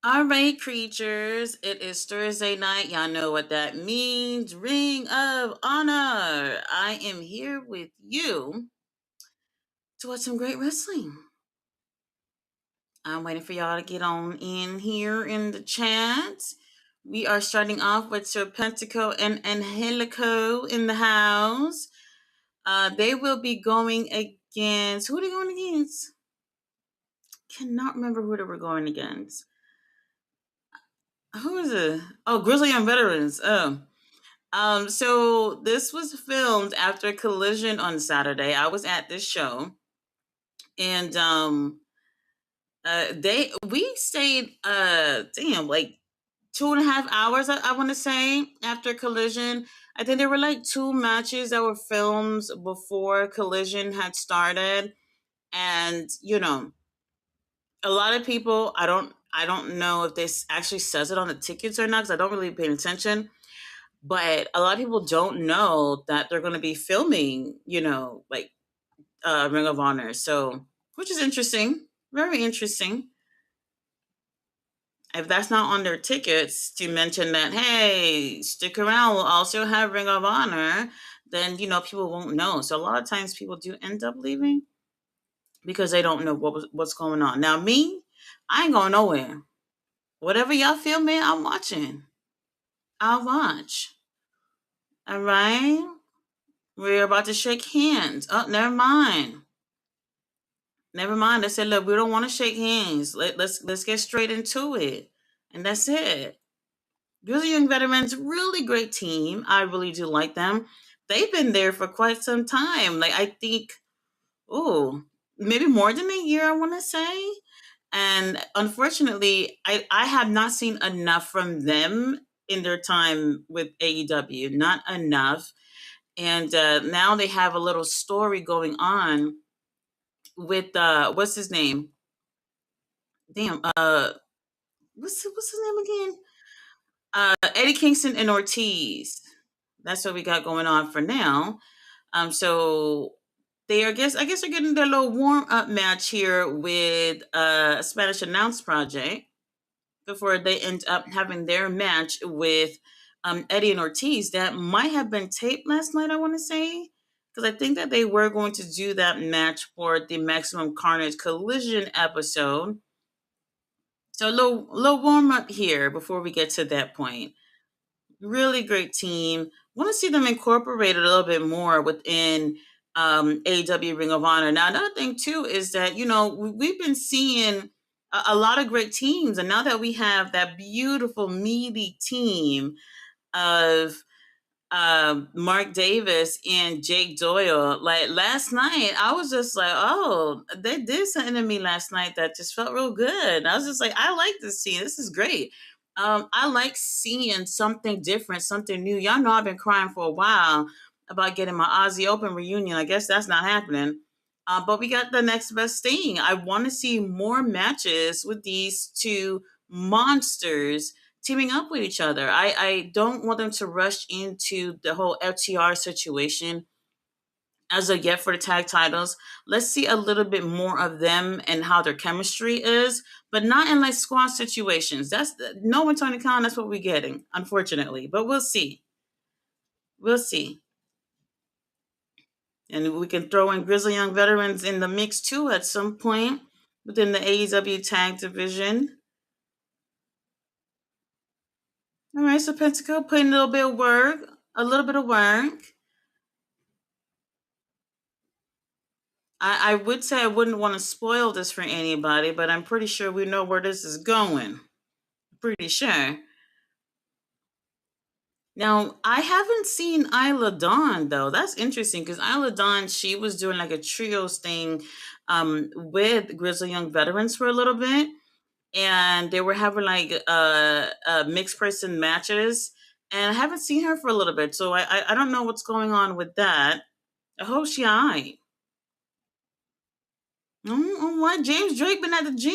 All right, creatures. It is Thursday night. Y'all know what that means. Ring of Honor. I am here with you to watch some great wrestling. I'm waiting for y'all to get on in here in the chat. We are starting off with Serpentico and Angelico in the house. They will be going against. Who are they going against? Cannot remember who they were going against. Who is it? Oh, Grizzly Young Veterans. Oh. So this was filmed after Collision on Saturday. I was at this show, and they we stayed damn like 2.5 hours. I want to say after Collision. I think there were like two matches that were filmed before Collision had started, and a lot of people. I don't know if this actually says it on the tickets or not because I don't really pay attention. But a lot of people don't know that they're going to be filming, like Ring of Honor. So, which is interesting, very interesting. If that's not on their tickets to mention that, hey, stick around, we'll also have Ring of Honor, then people won't know. So a lot of times people do end up leaving because they don't know what's going on. Now me, I ain't going nowhere. Whatever y'all filming, I'm watching. I'll watch. All right. We're about to shake hands. Oh, never mind. Never mind. I said, look, we don't want to shake hands. Let's get straight into it, and that's it. Really Young Veterans, really great team. I really do like them. They've been there for quite some time. Like I think, oh, maybe more than a year. I want to say, and unfortunately, I have not seen enough from them in their time with AEW. Not enough, and now they have a little story going on with what's his name? Damn, what's his name again? Eddie Kingston and Ortiz. That's what we got going on for now. So they are, I guess they're getting their little warm up match here with a Spanish Announce Project before they end up having their match with Eddie and Ortiz. That might have been taped last night. I want to say because I think that they were going to do that match for the Maximum Carnage Collision episode. So a little warm up here before we get to that point. Really great team. Want to see them incorporated a little bit more within AEW Ring of Honor. Now, another thing too is that we've been seeing a lot of great teams, and now that we have that beautiful meaty team of Mark Davis and Jake Doyle. Like last night, I was just like, oh, they did something to me last night that just felt real good. I was just like, I like this scene. This is great. I like seeing something different, something new. Y'all know I've been crying for a while about getting my Aussie Open reunion. I guess that's not happening. But we got the next best thing. I want to see more matches with these two monsters teaming up with each other. I don't want them to rush into the whole FTR situation as of yet for the tag titles. Let's see a little bit more of them and how their chemistry is, but not in like squash situations. That's no one Tony Khan. That's what we're getting, unfortunately. But we'll see. We'll see. And we can throw in Grizzly Young Veterans in the mix too at some point within the AEW tag division. All right, so Pentacle putting a little bit of work. I would say I wouldn't want to spoil this for anybody, but I'm pretty sure we know where this is going. Pretty sure. Now, I haven't seen Isla Dawn though. That's interesting because Isla Dawn, she was doing like a trios thing with Grizzly Young Veterans for a little bit, and they were having like mixed person matches. And I haven't seen her for a little bit, so I don't know what's going on with that. I hope she alright. What? James Drake been at the gym.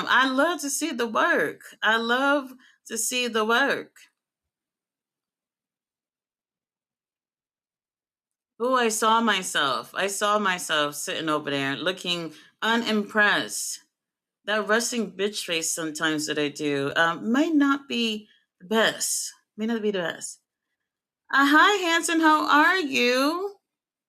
I love to see the work. I love to see the work. Oh, I saw myself. I saw myself sitting over there looking unimpressed. That resting bitch face sometimes that I do might not be the best. May not be the best. Hi, Hanson. How are you?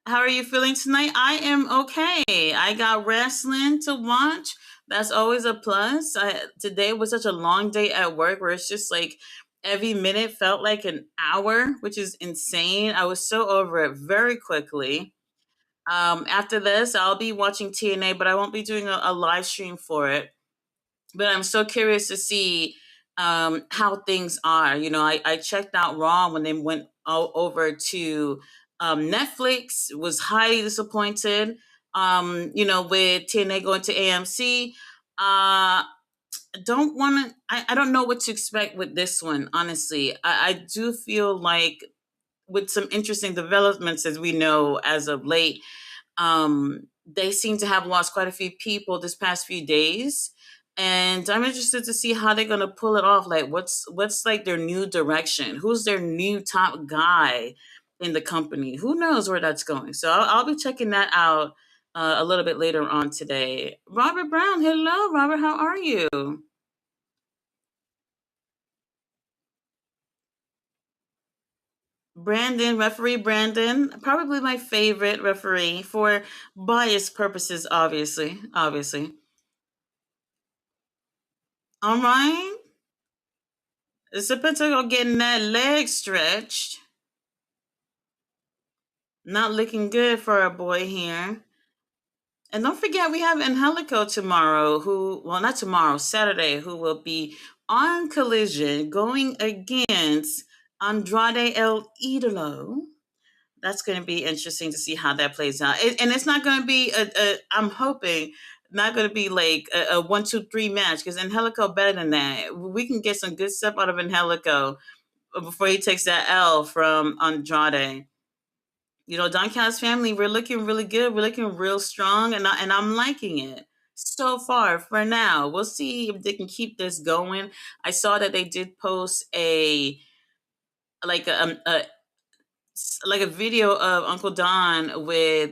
How are you feeling tonight? I am okay. I got wrestling to watch. That's always a plus. Today was such a long day at work where it's just like every minute felt like an hour, which is insane. I was so over it very quickly. After this, I'll be watching TNA, but I won't be doing a live stream for it. But I'm so curious to see how things are. I checked out Raw when they went over to Netflix. Was highly disappointed. With TNA going to AMC. Don't want to. I don't know what to expect with this one. Honestly, I do feel like with some interesting developments, as we know as of late, they seem to have lost quite a few people this past few days, and I'm interested to see how they're gonna pull it off. Like, what's like their new direction? Who's their new top guy in the company? Who knows where that's going? So I'll be checking that out a little bit later on today. Robert Brown, hello, Robert. How are you? Brandon, referee Brandon, probably my favorite referee for bias purposes, obviously. Obviously. All right. It's a Pentagon getting that leg stretched. Not looking good for our boy here. And don't forget, we have Angelico tomorrow, not tomorrow, Saturday, who will be on Collision going against Andrade El Idolo. That's going to be interesting to see how that plays out. And it's not going to be I'm hoping, not going to be like a 1, 2, 3 match, because Angelico better than that. We can get some good stuff out of Angelico before he takes that L from Andrade. Don Callis family, we're looking really good. We're looking real strong, and I'm liking it so far. For now, we'll see if they can keep this going. I saw that they did post a like a video of Uncle Don with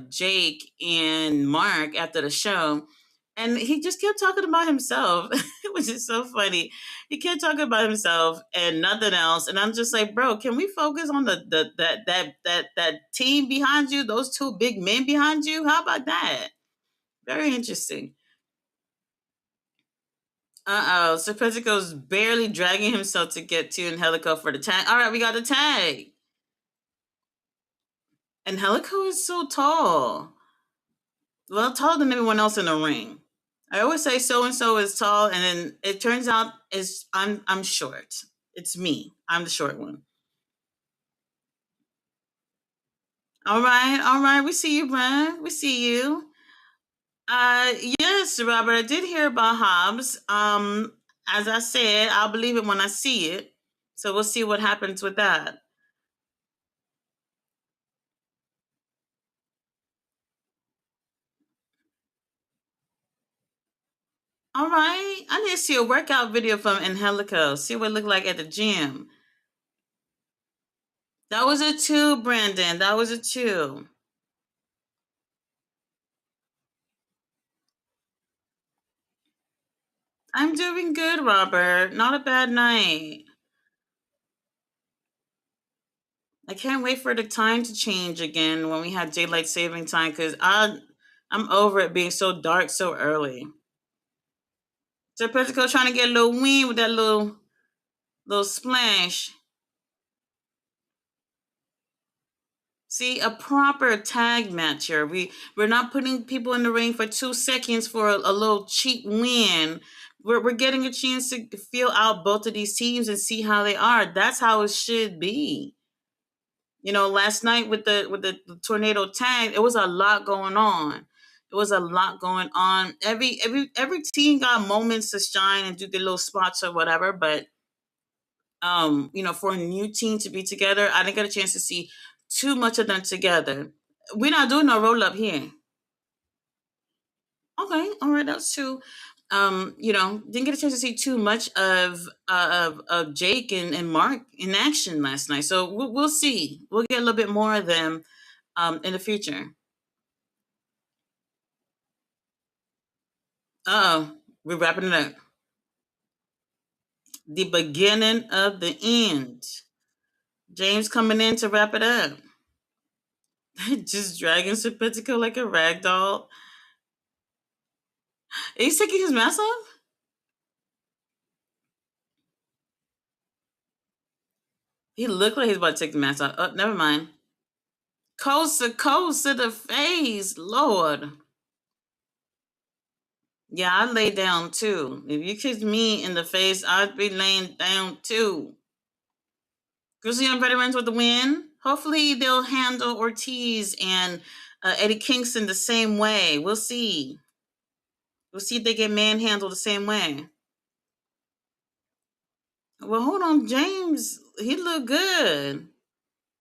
Jake and Mark after the show. And he just kept talking about himself, which is so funny. He kept talking about himself and nothing else. And I'm just like, bro, can we focus on that team behind you, those two big men behind you? How about that? Very interesting. Uh oh. Serpentico's barely dragging himself to get to Angelico for the tag. All right, we got the tag. Angelico is so tall. Well, taller than everyone else in the ring. I always say so and so is tall, and then it turns out is I'm short. It's me. I'm the short one. All right, all right. We see you, Brad. We see you. Yes, Robert. I did hear about Hobbs. As I said, I'll believe it when I see it. So we'll see what happens with that. All right. I need to see a workout video from Angelico. See what it looked like at the gym. That was a two, Brandon. That was a two. I'm doing good, Robert. Not a bad night. I can't wait for the time to change again when we have daylight saving time, because I'm over it being so dark so early. So Pepsico trying to get a little win with that little splash. See, a proper tag match here. We're not putting people in the ring for 2 seconds for a little cheap win. We're getting a chance to feel out both of these teams and see how they are. That's how it should be. Last night with the tornado tag, it was a lot going on. It was a lot going on. Every team got moments to shine and do their little spots or whatever, but for a new team to be together, I didn't get a chance to see too much of them together. We're not doing no roll up here. Okay, all right, that's true. Didn't get a chance to see too much of Jake and Mark in action last night. So we'll see. We'll get a little bit more of them in the future. Uh oh. We're wrapping it up. The beginning of the end. James coming in to wrap it up. Just dragging Serpentico like a rag doll. He's taking his mask off? He looked like he's about to take the mask off. Oh, never mind. Coast to the face. Lord. Yeah, I'd lay down too. If you kicked me in the face, I'd be laying down too. Grizzly Young Veterans with the win. Hopefully, they'll handle Ortiz and Eddie Kingston the same way. We'll see. We'll see if they get manhandled the same way. Well, hold on, James. He looked good.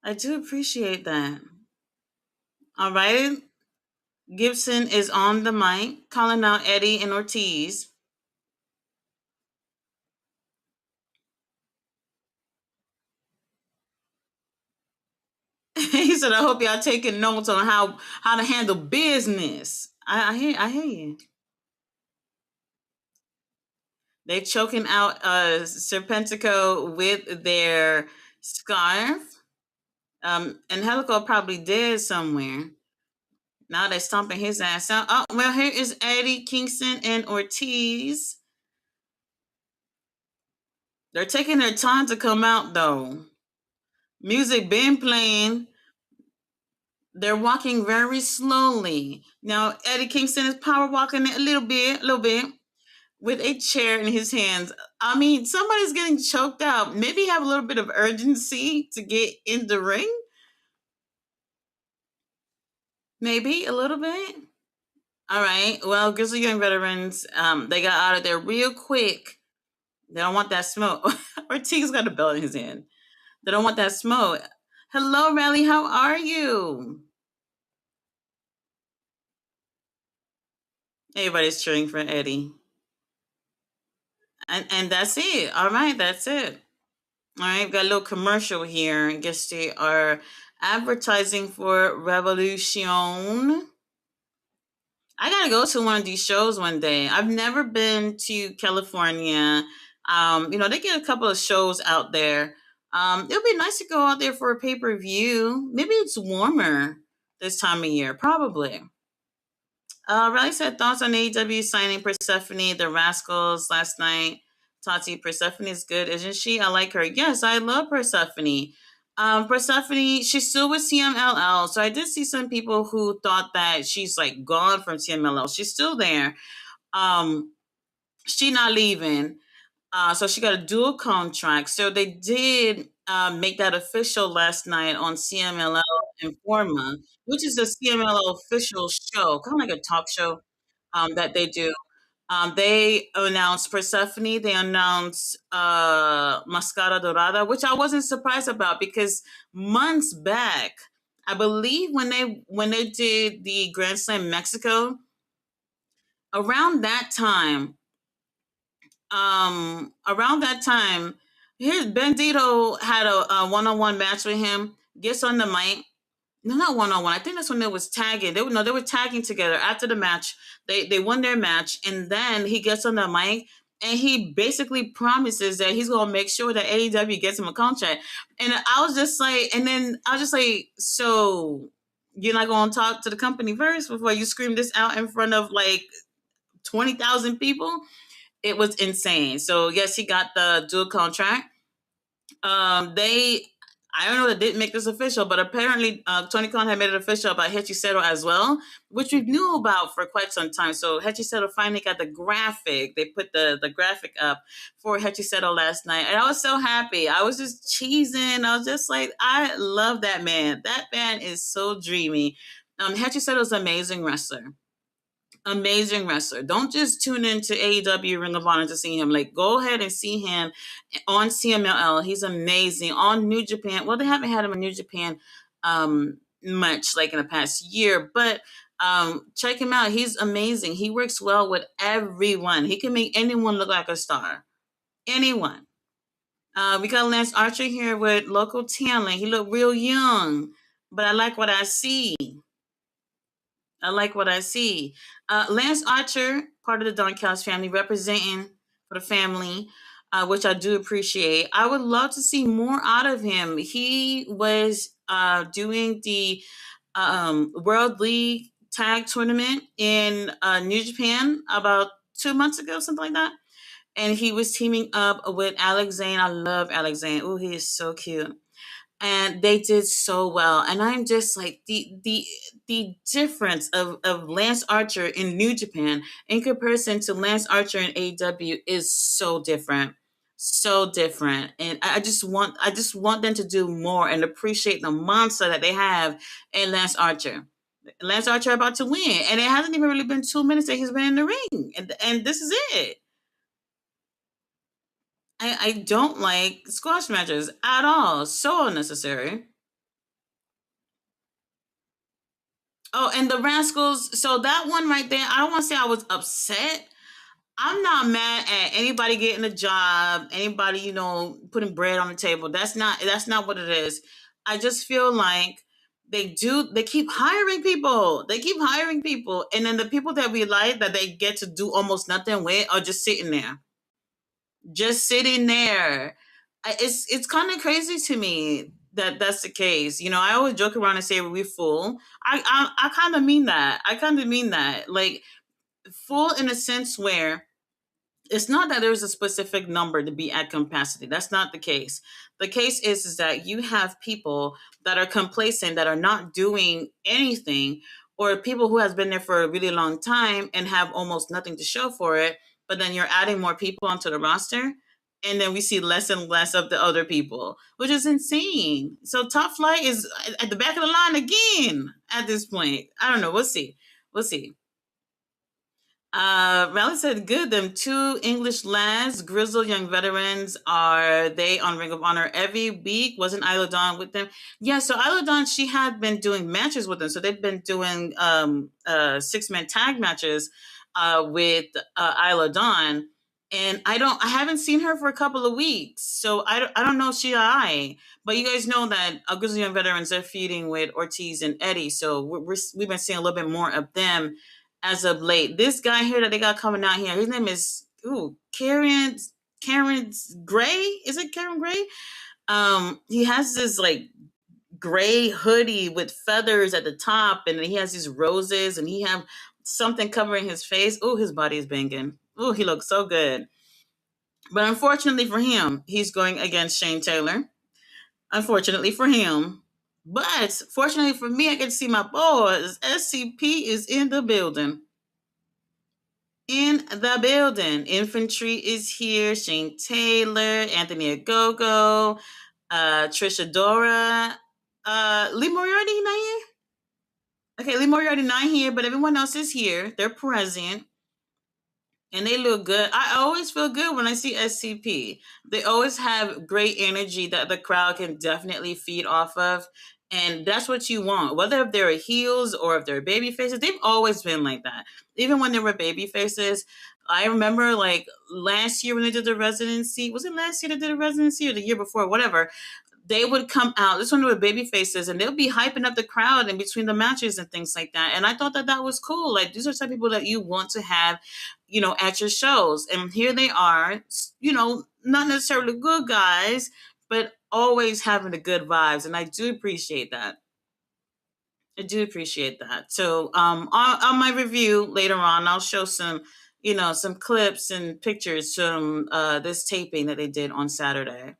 I do appreciate that. All right. Gibson is on the mic, calling out Eddie and Ortiz. He said, "I hope y'all taking notes on how to handle business." I hear you. They choking out Serpentico with their scarf. And Helico probably dead somewhere. Now they're stomping his ass out. Oh, well, here is Eddie Kingston and Ortiz. They're taking their time to come out though. Music been playing. They're walking very slowly. Now Eddie Kingston is power walking a little bit, with a chair in his hands. I mean, somebody's getting choked out. Maybe have a little bit of urgency to get in the ring. Maybe a little bit. All right. Well, Grizzly Young Veterans, they got out of there real quick. They don't want that smoke. Ortiz got a belt in his hand. They don't want that smoke. Hello, Rally. How are you? Everybody's cheering for Eddie. And that's it. All right, that's it. All right, we've got a little commercial here. I guess they are advertising for Revolution. I gotta go to one of these shows one day. I've never been to California. They get a couple of shows out there. It would be nice to go out there for a pay per view. Maybe it's warmer this time of year, probably. Riley said thoughts on AEW signing Persephone, the Rascals last night. Tati, Persephone is good, isn't she? I like her. Yes, I love Persephone. Persephone, she's still with CMLL. So I did see some people who thought that she's like gone from CMLL. She's still there. Um, she not leaving. So she got a dual contract. So they did make that official last night on CMLL Informa, which is a CMLL official show, kind of like a talk show that they do. They announced Persephone. They announced Mascara Dorada, which I wasn't surprised about because months back, I believe when they did the Grand Slam Mexico, around that time, here Bandito had a one-on-one match with him. Gets on the mic. No, not one on one. I think that's when they was tagging. They were tagging together after the match. They won their match, and then he gets on the mic and he basically promises that he's gonna make sure that AEW gets him a contract. And I was just like, and then I was just like, so you're not gonna talk to the company first before you scream this out in front of like 20,000 people? It was insane. So yes, he got the dual contract. They I don't know, they didn't make this official, but apparently Tony Khan had made it official about Hechicero as well, which we knew about for quite some time. So Hechicero finally got the graphic. They put the graphic up for Hechicero last night, and I was so happy. I was just cheesing. I was just like, I love that man. That man is so dreamy. Hechicero is an amazing wrestler. Amazing wrestler. Don't just tune into AEW Ring of Honor to see him. Like, go ahead and see him on CMLL. He's amazing. On New Japan. Well, they haven't had him in New Japan much, like in the past year, but check him out. He's amazing. He works well with everyone. He can make anyone look like a star. Anyone. We got Lance Archer here with local talent. He looked real young, but I like what I see. I like what I see. Lance Archer, part of the Don Callis family, representing for the family, which I do appreciate. I would love to see more out of him. He was doing the World League Tag Tournament in New Japan about 2 months ago, something like that. And he was teaming up with Alex Zane. I love Alex Zane. Oh, he is so cute, and they did so well. And I'm just like the difference of Lance Archer in New Japan in comparison to Lance Archer in AEW is so different, so different. And I just want them to do more and appreciate the monster that they have in Lance Archer. Lance Archer about to win, and it hasn't even really been 2 minutes that he's been in the ring, and this is it. I don't like squash matches at all. So unnecessary. Oh, and the Rascals. So that one right there, I don't want to say I was upset. I'm not mad at anybody getting a job, anybody, putting bread on the table. That's not what it is. I just feel like they keep hiring people. They keep hiring people. And then the people that we like that they get to do almost nothing with are just sitting there. Just sitting there. It's kind of crazy to me that that's the case. I always joke around and say we full. I kind of mean that. I kind of mean that. Like full in a sense where it's not that there's a specific number to be at capacity. That's not the case. The case is that you have people that are complacent, that are not doing anything, or people who has been there for a really long time and have almost nothing to show for it. But then you're adding more people onto the roster, and then we see less and less of the other people, which is insane. So Top Flight is at the back of the line again at this point. I don't know. We'll see. We'll see. Rally said, "Good. Them two English lads, grizzled young veterans, are they on Ring of Honor every week? Wasn't Isla Dawn with them? Yeah. So Isla Dawn, she had been doing matches with them. So they've been doing 6-man tag matches with Isla Dawn, and I haven't seen her for a couple of weeks. So I don't know if she I. But you guys know that grizzled young veterans are feuding with Ortiz and Eddie. So we've been seeing a little bit more of them as of late. This guy here that they got coming out here, his name is Karen's Gray. Is it Karen Gray? He has this like gray hoodie with feathers at the top, and he has these roses, and he have something covering his face. Oh, his body is banging. Oh, he looks so good. But unfortunately for him, he's going against Shane Taylor. Unfortunately for him. But fortunately for me, I get to see my boys. SCP is in the building. In the building. Infantry is here. Shane Taylor, Anthony Agogo, Trisha Dora. Lee Moriarty not here? Okay, Lee Moriarty not here, but everyone else is here. They're present. And they look good. I always feel good when I see SCP. They always have great energy that the crowd can definitely feed off of. And that's what you want. Whether if they're heels or if they're baby faces, they've always been like that. Even when they were baby faces. I remember like last year when they did the residency. Was it last year they did a residency or the year before? Whatever, they would come out. This one with baby faces, and they'll be hyping up the crowd in between the matches and things like that. And I thought that that was cool. Like these are some people that you want to have, at your shows. And here they are, not necessarily good guys, but always having the good vibes. And I do appreciate that. I do appreciate that. So, on my review later on, I'll show some clips and pictures from this taping that they did on Saturday.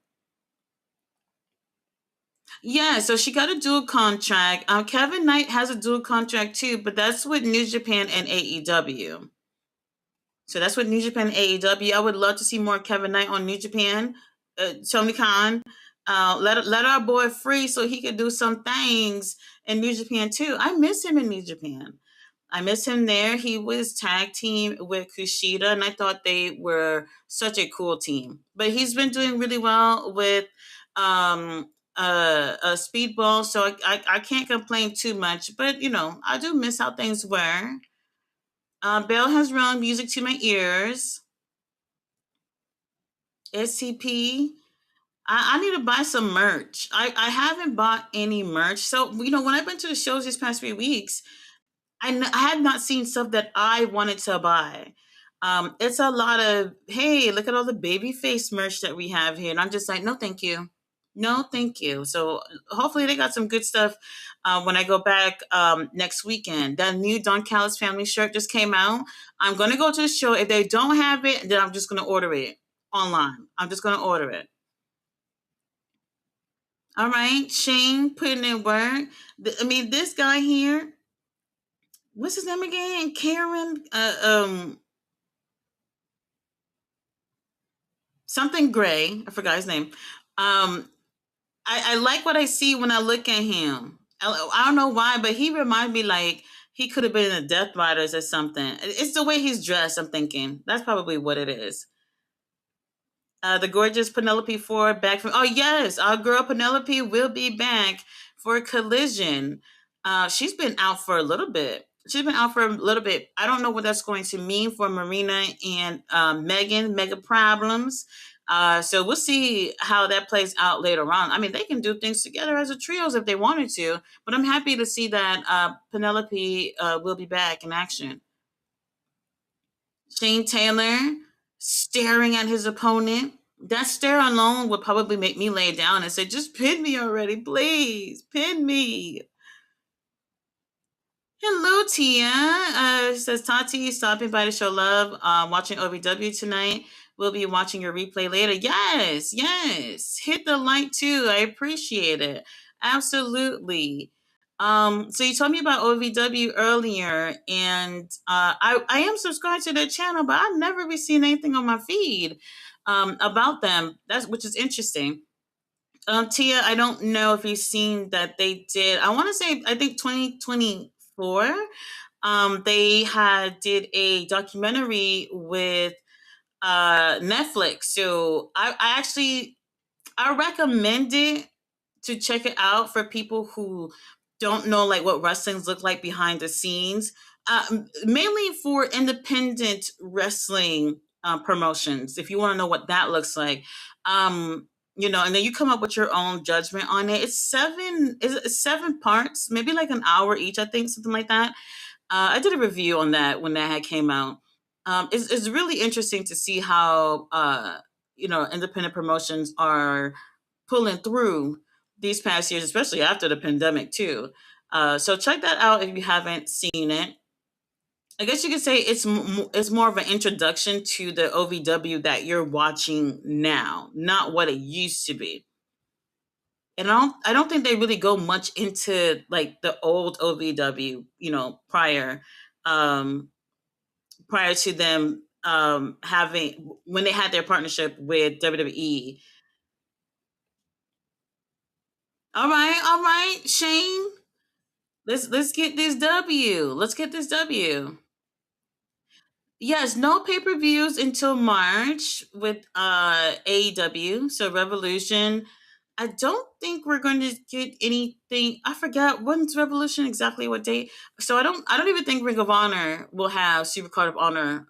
Yeah, so she got a dual contract. Kevin Knight has a dual contract too, but that's with New Japan and AEW. So that's with New Japan and AEW. I would love to see more Kevin Knight on New Japan. Tony Khan, let our boy free so he could do some things in New Japan too. I miss him in New Japan. I miss him there. He was tag team with Kushida, and I thought they were such a cool team. But he's been doing really well with Speedball, so I can't complain too much. But I do miss how things were. Bell has run music to my ears. SCP. I need to buy some merch. I haven't bought any merch. So when I've been to the shows these past few weeks, I had not seen stuff that I wanted to buy. It's a lot of, hey, look at all the baby face merch that we have here, and I'm just like, no, thank you, no, thank you. So hopefully they got some good stuff when I go back next weekend. That new Don Callis family shirt just came out. I'm gonna go to the show. If they don't have it, then I'm just gonna order it online. I'm just gonna order it. All right, Shane putting in work. I mean, this guy here, what's his name again? Karen, something Gray. I forgot his name. Um, I like what I see when I look at him. I don't know why, but he reminds me like he could have been in the Death Riders or something. It's the way he's dressed. I'm thinking that's probably what it is. The gorgeous Penelope Ford back from. Oh yes, our girl Penelope will be back for Collision. She's been out for a little bit. She's been out for a little bit. I don't know what that's going to mean for Marina and Megan. Mega problems. So we'll see how that plays out later on. I mean, they can do things together as a trios if they wanted to. But I'm happy to see that Penelope will be back in action. Shane Taylor staring at his opponent. That stare alone would probably make me lay down and say, just pin me already, please. Pin me. Hello, Tia. Says Tati, stopping by to show love. Watching OVW tonight. We'll be watching your replay later. Yes, yes. Hit the like too. I appreciate it. Absolutely. So you told me about OVW earlier, and I am subscribed to their channel, but I've never really seen anything on my feed about them. That's which is interesting. Tia, I don't know if you've seen that they did. I want to say I think 2024. They had did a documentary with Netflix. So I actually I recommend it to check it out for people who don't know like what wrestlings look like behind the scenes. Mainly for independent wrestling promotions. If you want to know what that looks like, and then you come up with your own judgment on it. It's seven. Is it 7 parts? Maybe like an hour each. I think something like that. I did a review on that when that had came out. It's really interesting to see how independent promotions are pulling through these past years, especially after the pandemic too. So check that out if you haven't seen it. I guess you could say it's more of an introduction to the OVW that you're watching now, not what it used to be. And I don't think they really go much into like the old OVW, um, prior to them having when they had their partnership with WWE. All right, Shane. Let's get this W. Let's get this W. Yes, no pay-per-views until March with AEW, so Revolution. I don't think we're going to get anything. I forgot when's Revolution exactly what date. So I don't even think Ring of Honor will have Super Card of Honor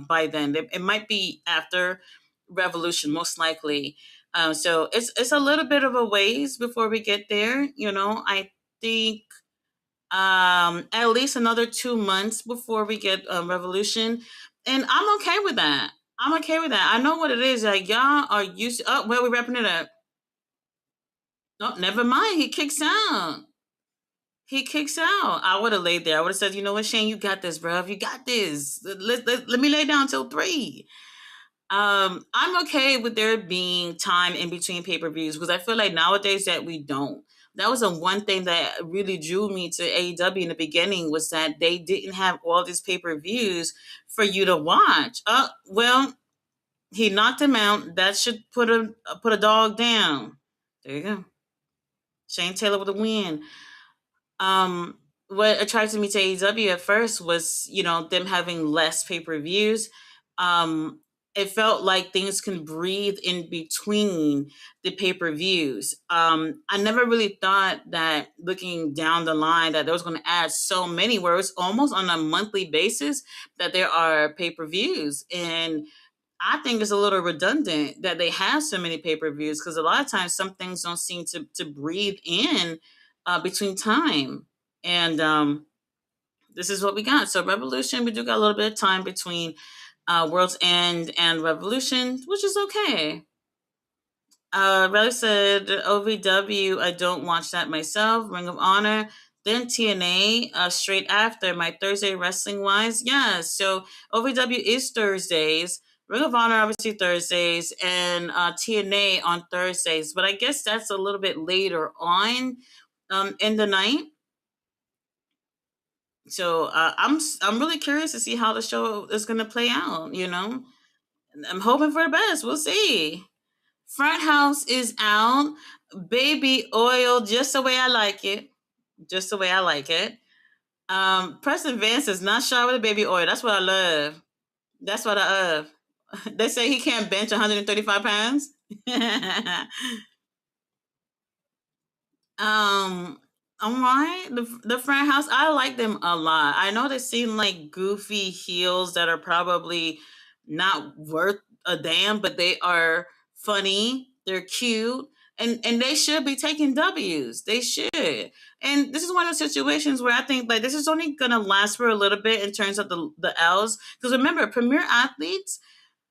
by then. It might be after Revolution, most likely. So it's a little bit of a ways before we get there. I think at least another 2 months before we get Revolution, and I'm okay with that. I'm okay with that. I know what it is. Like y'all are used. To, oh, well, we're wrapping it up. Oh, never mind. He kicks out. He kicks out. I would have laid there. I would have said, you know what, Shane, you got this, bro. You got this. Let me lay down till 3. I'm okay with there being time in between pay per views because I feel like nowadays that we don't. That was the one thing that really drew me to AEW in the beginning was that they didn't have all these pay per views for you to watch. Well, he knocked him out. That should put a dog down. There you go. Shane Taylor with a win. What attracted me to AEW at first was, them having less pay-per-views. Um, it felt like things can breathe in between the pay-per-views. I never really thought that looking down the line that there was going to add so many where it's almost on a monthly basis that there are pay-per-views. And I think it's a little redundant that they have so many pay-per-views because a lot of times some things don't seem to breathe in between time. And this is what we got. So Revolution, we do got a little bit of time between World's End and Revolution, which is okay. Riley said OVW. I don't watch that myself. Ring of Honor, then TNA. Straight after my Thursday wrestling wise, yeah. So OVW is Thursdays. Ring of Honor obviously Thursdays, and TNA on Thursdays. But I guess that's a little bit later on in the night. So I'm really curious to see how the show is going to play out. I'm hoping for the best. We'll see. Front House is out. Baby oil, just the way I like it. Just the way I like it. Preston Vance is not shy with the baby oil. That's what I love. That's what I love. They say he can't bench 135 pounds. Um, all right. The Front House, I like them a lot. I know they seem like goofy heels that are probably not worth a damn, but they are funny. They're cute. And they should be taking W's. They should. And this is one of those situations where I think like this is only gonna last for a little bit in terms of the L's. Because remember, premier athletes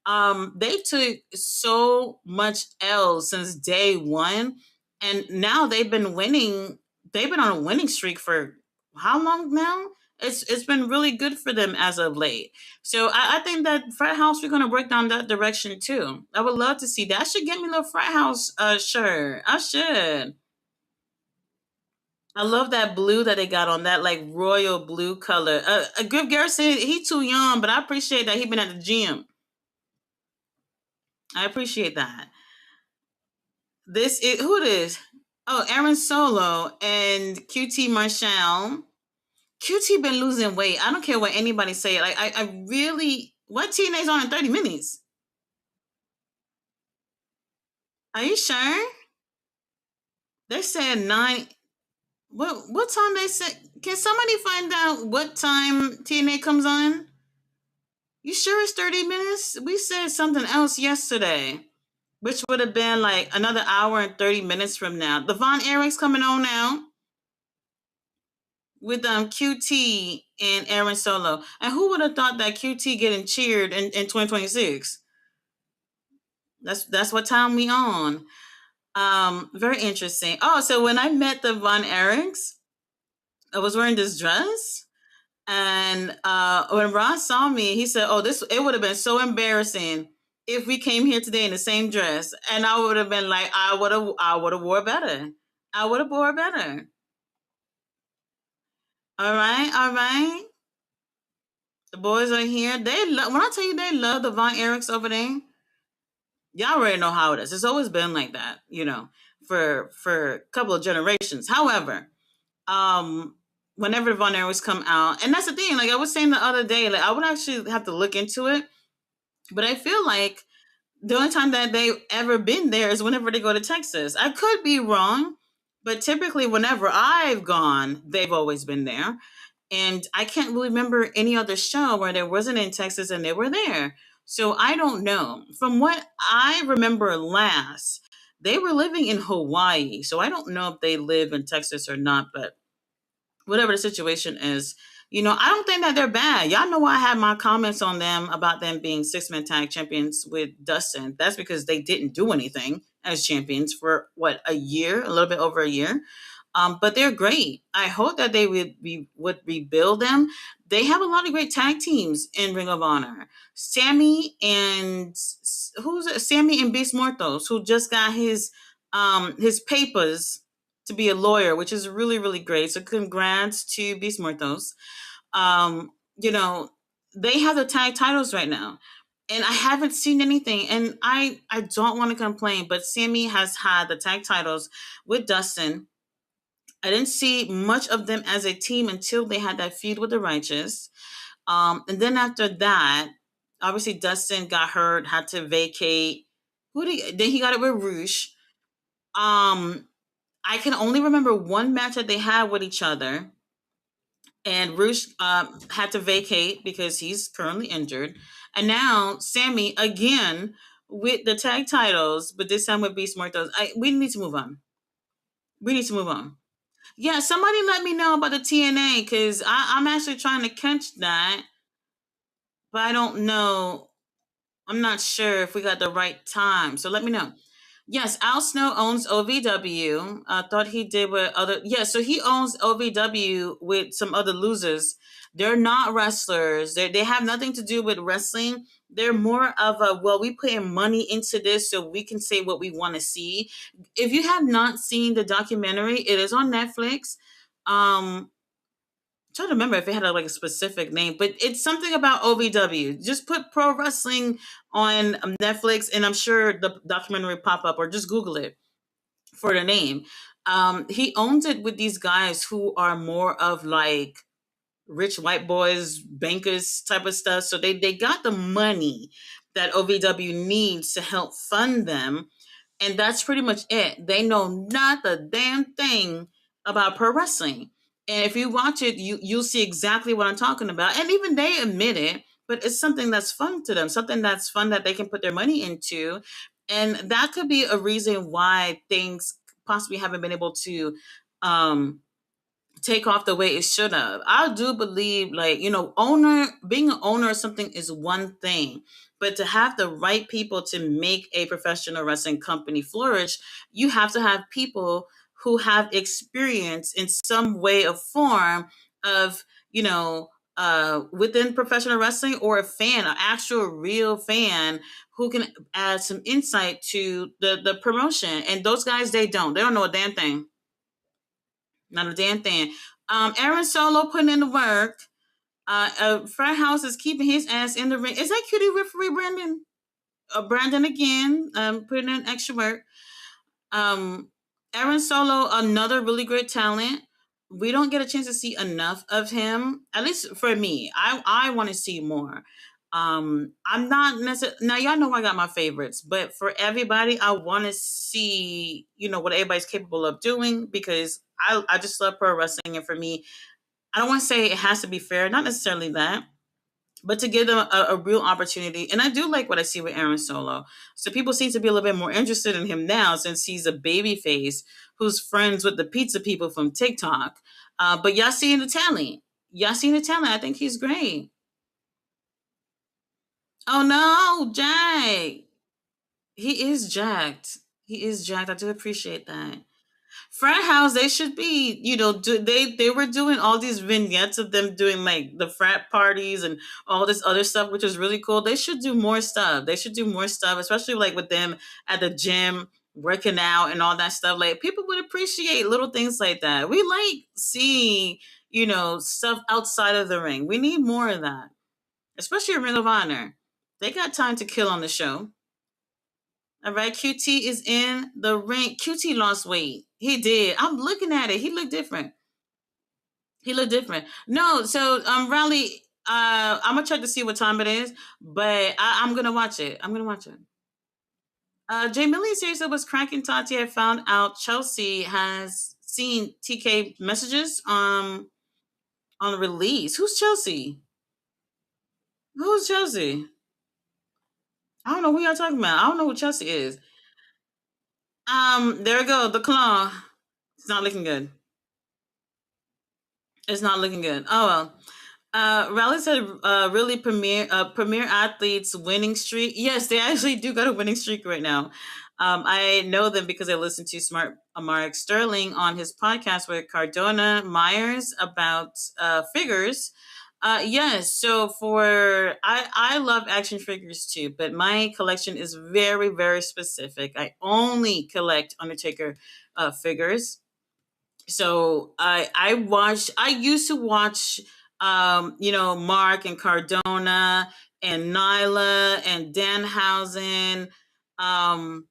they took so much L since day one, and now they've been on a winning streak for how long now? It's been really good for them as of late. So I think that frat house we're gonna work down that direction too. I would love to see that. I should get me a little frat house shirt. I should. I love that blue that they got on that like royal blue color. Griff Garrison, he too young, but I appreciate that he been at the gym. I appreciate that. This is who it is. Oh, Aaron Solo and QT Marshall. QT been losing weight. I don't care what anybody say. Like I really what TNA's on in 30 minutes? Are you sure? They said nine. What time they said? Can somebody find out what time TNA comes on? You sure it's 30 minutes? We said something else yesterday, which would have been like another hour and 30 minutes from now. The Von Erich's coming on now with QT and Aaron Solo. And who would have thought that QT getting cheered in 2026? That's what time we on. Very interesting. Oh, so when I met the Von Erichs, I was wearing this dress. And when Ross saw me, he said, "Oh, this it would have been so embarrassing if we came here today in the same dress." And I would have been like, I would have wore better. I would have wore better. All right, all right. The boys are here. When I tell you they love the Von Erichs over there. Y'all already know how it is. It's always been like that, for a couple of generations. However, um, whenever the Von Erichs come out, and that's the thing. Like I was saying the other day, like I would actually have to look into it. But I feel like the only time that they've ever been there is whenever they go to Texas. I could be wrong, but typically whenever I've gone, they've always been there. And I can't really remember any other show where there wasn't in Texas and they were there. So I don't know. From what I remember last, they were living in Hawaii. So I don't know if they live in Texas or not, but whatever the situation is, I don't think that they're bad. Y'all know I had my comments on them about them being six-man tag champions with Dustin. That's because they didn't do anything as champions for what, a year, a little bit over a year. But they're great. I hope that they would rebuild them. They have a lot of great tag teams in Ring of Honor. Sammy and Beast Mortos, who just got his papers to be a lawyer, which is really, really great. So congrats to Beast Mortos. Um, you know, they have the tag titles right now. And I haven't seen anything. And I don't want to complain, but Sammy has had the tag titles with Dustin. I didn't see much of them as a team until they had that feud with the Righteous. And then after that, obviously Dustin got hurt, had to vacate. Then he got it with Roosh. Um, I can only remember one match that they had with each other, and Roosh had to vacate because he's currently injured. And now Sammy again with the tag titles, but this time with Beast Mortos. We need to move on. We need to move on. Yeah, somebody let me know about the TNA because I'm actually trying to catch that, but I don't know. I'm not sure if we got the right time. So let me know. Yes, Al Snow owns OVW. I thought he did with other. Yeah, so he owns OVW with some other losers. They're not wrestlers. They have nothing to do with wrestling. They're more of a, well, we put in money into this so we can say what we want to see. If you have not seen the documentary, it is on Netflix. Trying to remember if it had like a specific name, but it's something about OVW. Just put pro wrestling on Netflix, and I'm sure the documentary pop up, or just Google it for the name. He owns it with these guys who are more of like rich white boys, bankers type of stuff. So they got the money that OVW needs to help fund them, and that's pretty much it. They know not the damn thing about pro wrestling. And if you watch it, you'll see exactly what I'm talking about. And even they admit it, but it's something that's fun to them, something that's fun that they can put their money into. And that could be a reason why things possibly haven't been able to um take off the way it should have. I do believe, like, owner being an owner of something is one thing, but to have the right people to make a professional wrestling company flourish, you have to have people who have experience in some way of form of, within professional wrestling, or a fan, an actual real fan who can add some insight to the promotion. And those guys, they don't know a damn thing. Not a damn thing. Aaron Solo putting in the work. Frat House is keeping his ass in the ring. Is that cutie referee Brandon? Brandon again, putting in extra work. Um, Aaron Solo, another really great talent. We don't get a chance to see enough of him. At least for me, I want to see more. I'm not necessarily, now. Y'all know I got my favorites, but for everybody, I want to see what everybody's capable of doing, because I just love pro wrestling, and for me, I don't want to say it has to be fair. Not necessarily that, but to give them a real opportunity. And I do like what I see with Aaron Solo. So people seem to be a little bit more interested in him now, since he's a baby face who's friends with the pizza people from TikTok. But y'all seeing the talent. Y'all seeing the talent. I think he's great. Oh no, Jack. He is jacked. He is jacked. I do appreciate that. Frat house, they should be, they were doing all these vignettes of them doing like the frat parties and all this other stuff, which is really cool. They should do more stuff. They should do more stuff, especially like with them at the gym working out and all that stuff. Like, people would appreciate little things like that. We like seeing, stuff outside of the ring. We need more of that, especially in Ring of Honor. They got time to kill on the show. All right, QT is in the ring. QT lost weight. He did. I'm looking at it. He looked different. He looked different. No, so Riley, I'm gonna check to see what time it is, but I'm gonna watch it. I'm gonna watch it. Jay Million series that was cracking Tati. I found out Chelsea has seen TK messages on the release. Who's Chelsea? Who's Chelsea? I don't know who y'all talking about. I don't know who Chelsea is. There we go. The claw. It's not looking good. It's not looking good. Oh well. Rally said, really premier athletes winning streak. Yes, they actually do got a winning streak right now. I know them because I listened to Smart Mark Sterling on his podcast with Cardona Myers about figures. Yes, so for I love action figures too, but my collection is very very specific. I only collect Undertaker figures. So I used to watch Mark and Cardona and Nyla and Danhausen. um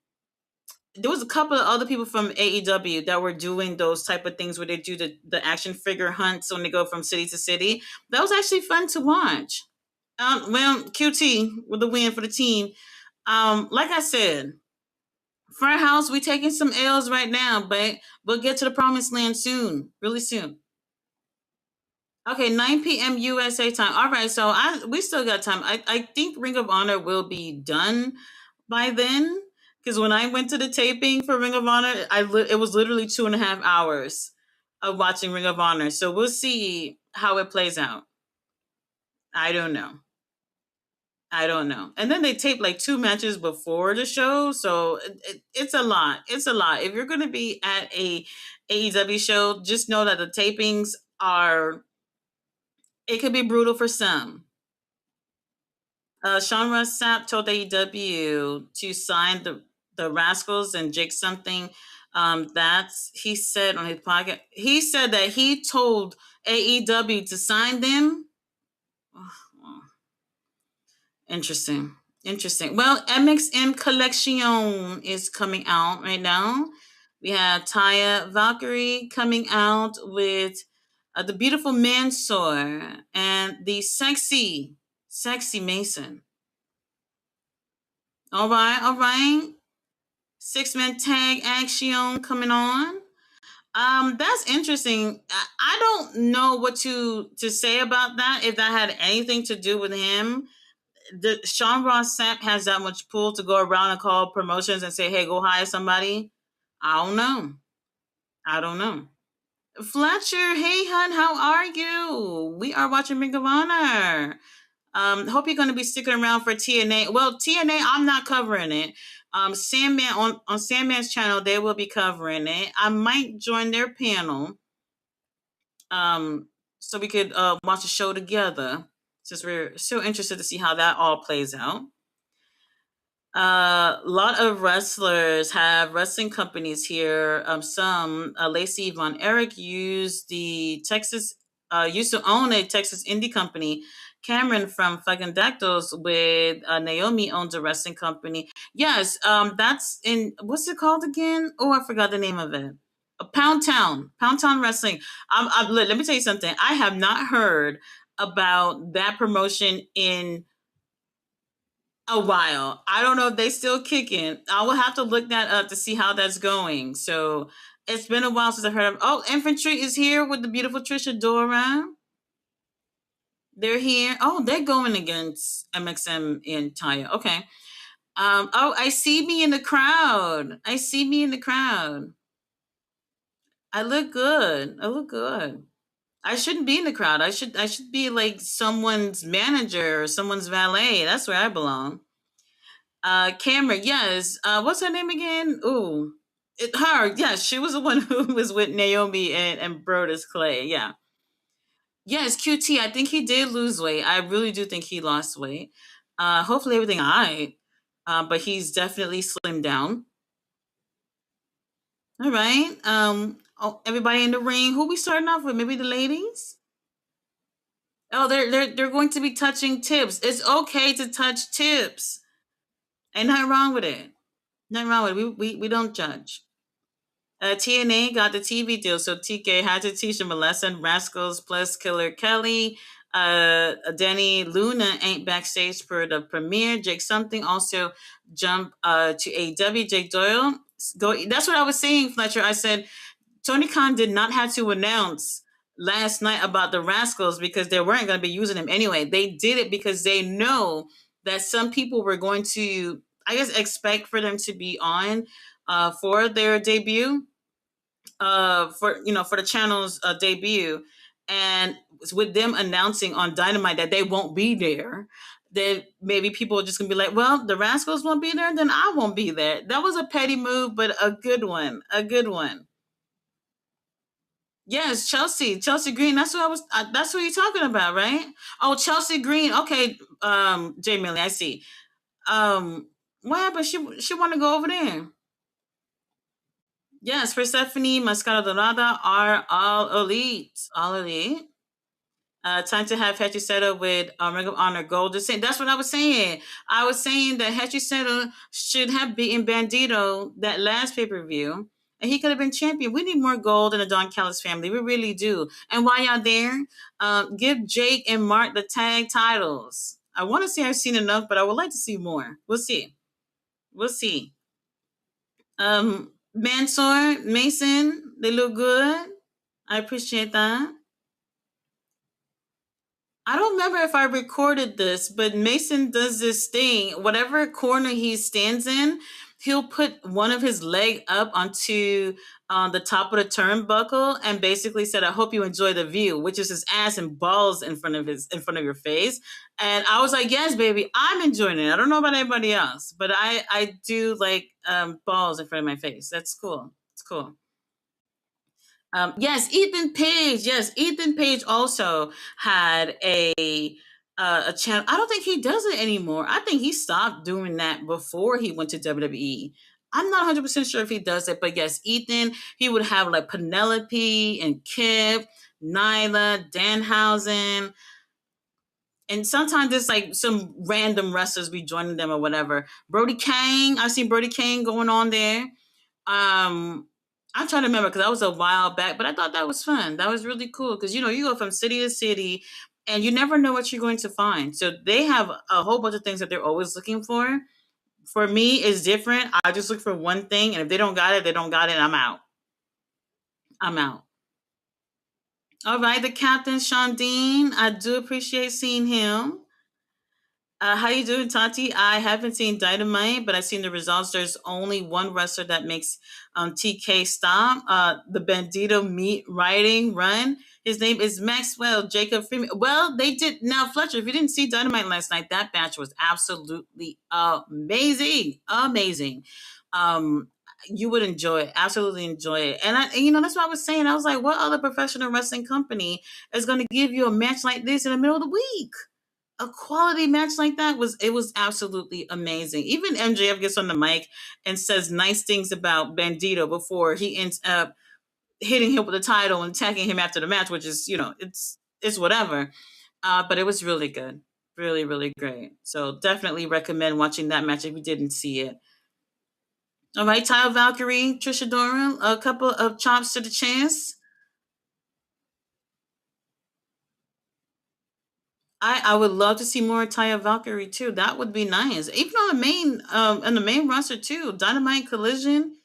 there was a couple of other people from AEW that were doing those type of things where they do the action figure hunts when they go from city to city. That was actually fun to watch. Well, QT with the win for the team. Like I said, Front House, we taking some L's right now, but we'll get to the promised land soon, really soon. Okay, 9 p.m. USA time. All right, so we still got time. I think Ring of Honor will be done by then, because when I went to the taping for Ring of Honor, it was literally 2.5 hours. of watching Ring of Honor. So we'll see how it plays out. I don't know. I don't know. And then they tape like two matches before the show, so it's a lot. It's a lot. If you're going to be at a AEW show, just know that the tapings are. It could be brutal for some. Sean Ross Sapp told AEW to sign the Rascals and Jake something. That's he said on his podcast. He said that he told AEW to sign them. Interesting. Interesting. Well, MXM Collection is coming out right now. We have Taya Valkyrie coming out with the beautiful Mansoor and the sexy Mason. All right, all right. 6-man tag action coming on. That's interesting. I don't know what to say about that. If that had anything to do with him, the Sean Ross Sapp has that much pull to go around and call promotions and say, "Hey, go hire somebody." I don't know. I don't know. Fletcher, hey hun, how are you? We are watching Ring of Honor. Hope you're going to be sticking around for TNA. Well, TNA, I'm not covering it. Sandman on Sandman's channel, they will be covering it. I might join their panel, so we could watch the show together. Since we're so interested to see how that all plays out. A lot of wrestlers have wrestling companies here. Some Lacey Von Erich used to own a Texas indie company. Cameron from fucking Dactyls with Naomi owns a wrestling company. Yes, that's in what's it called again? Oh, I forgot the name of it. Pound Town Wrestling. Let me tell you something. I have not heard about that promotion in a while. I don't know if they still kicking. I will have to look that up to see how that's going. So it's been a while since I heard of. Oh, Infantry is here with the beautiful Trisha Dora. They're here. Oh, they're going against MXM and Taya. Okay. Oh, I see me in the crowd. I see me in the crowd. I look good. I look good. I shouldn't be in the crowd. I should be like someone's manager or someone's valet. That's where I belong. Cameron, yes. What's her name again? Ooh, her. Yes, she was the one who was with Naomi and Brodus Clay. Yeah. Yes, QT. I think he did lose weight. I really do think he lost weight. Hopefully everything all right. But he's definitely slimmed down. All right. Oh, everybody in the ring. Who we starting off with? Maybe the ladies. Oh, they're going to be touching tips. It's okay to touch tips. Ain't nothing wrong with it. Nothing wrong with it. We don't judge. TNA got the TV deal, so TK had to teach him a lesson. Rascals plus Killer Kelly. Danny Luna ain't backstage for the premiere. Jake something also jump to AW. Jake Doyle. Go. That's what I was saying, Fletcher. I said Tony Khan did not have to announce last night about the Rascals because they weren't going to be using him anyway. They did it because they know that some people were going to, I guess, expect for them to be on for their debut, for the channel's debut, and with them announcing on Dynamite that they won't be there. Then maybe people are just gonna be like, "Well, the Rascals won't be there, then I won't be there." That was a petty move, but a good one. A good one. Yes, Chelsea Green. That's what I was. That's what you're talking about, right? Oh, Chelsea Green. Okay, Jay Millie, I see. What happened? She want to go over there. Yes, Persephone, Mascara Dorada are all elite. All elite. Time to have Hechiseta with Ring of Honor Gold. That's what I was saying. I was saying that Hechiseta should have beaten Bandito that last pay per view, and he could have been champion. We need more gold in the Don Callis family. We really do. And while y'all there, give Jake and Mark the tag titles. I want to say I've seen enough, but I would like to see more. We'll see. We'll see. Mansoor, Mason, they look good. I appreciate that. I don't remember if I recorded this, but Mason does this thing. Whatever corner he stands in, he'll put one of his leg up onto the top of the turnbuckle and basically said, "I hope you enjoy the view," which is his ass and balls in front of your face. And I was like, "Yes, baby, I'm enjoying it. I don't know about anybody else, but I do like balls in front of my face. That's cool. It's cool." Yes, Ethan Page. Yes, Ethan Page also had a channel. I don't think he does it anymore. I think he stopped doing that before he went to WWE. I'm not 100% sure if he does it, but yes, Ethan, he would have like Penelope and Kip, Nyla, Danhausen, and sometimes it's like some random wrestlers be joining them or whatever. Brody Kane, I've seen Brody Kane going on there. um, I'm trying to remember because that was a while back, but I thought that was fun. That was really cool because you go from city to city, and you never know what you're going to find. So they have a whole bunch of things that they're always looking for. For me, it's different. I just look for one thing, and if they don't got it, they don't got it. I'm out. I'm out. All right, the captain, Sean Dean. I do appreciate seeing him. How you doing, Tati? I haven't seen Dynamite, but I've seen the results. There's only one wrestler that makes TK stop. The Bandito meet riding run. His name is Maxwell Jacob Freeman. Well, they did now, Fletcher. If you didn't see Dynamite last night, that match was absolutely amazing, amazing. Um, you would enjoy it, absolutely enjoy it. And that's what I was saying. I was like, what other professional wrestling company is going to give you a match like this in the middle of the week? A quality match like that was absolutely amazing. Even MJF gets on the mic and says nice things about Bandito before he ends up hitting him with the title and attacking him after the match, which is it's whatever. But it was really good, really really great. So definitely recommend watching that match if you didn't see it. All right, Tyler Valkyrie, Trisha Doran, a couple of chops to the chance. I would love to see more Taya Valkyrie too. That would be nice. Even on the main roster too. Dynamite Collision.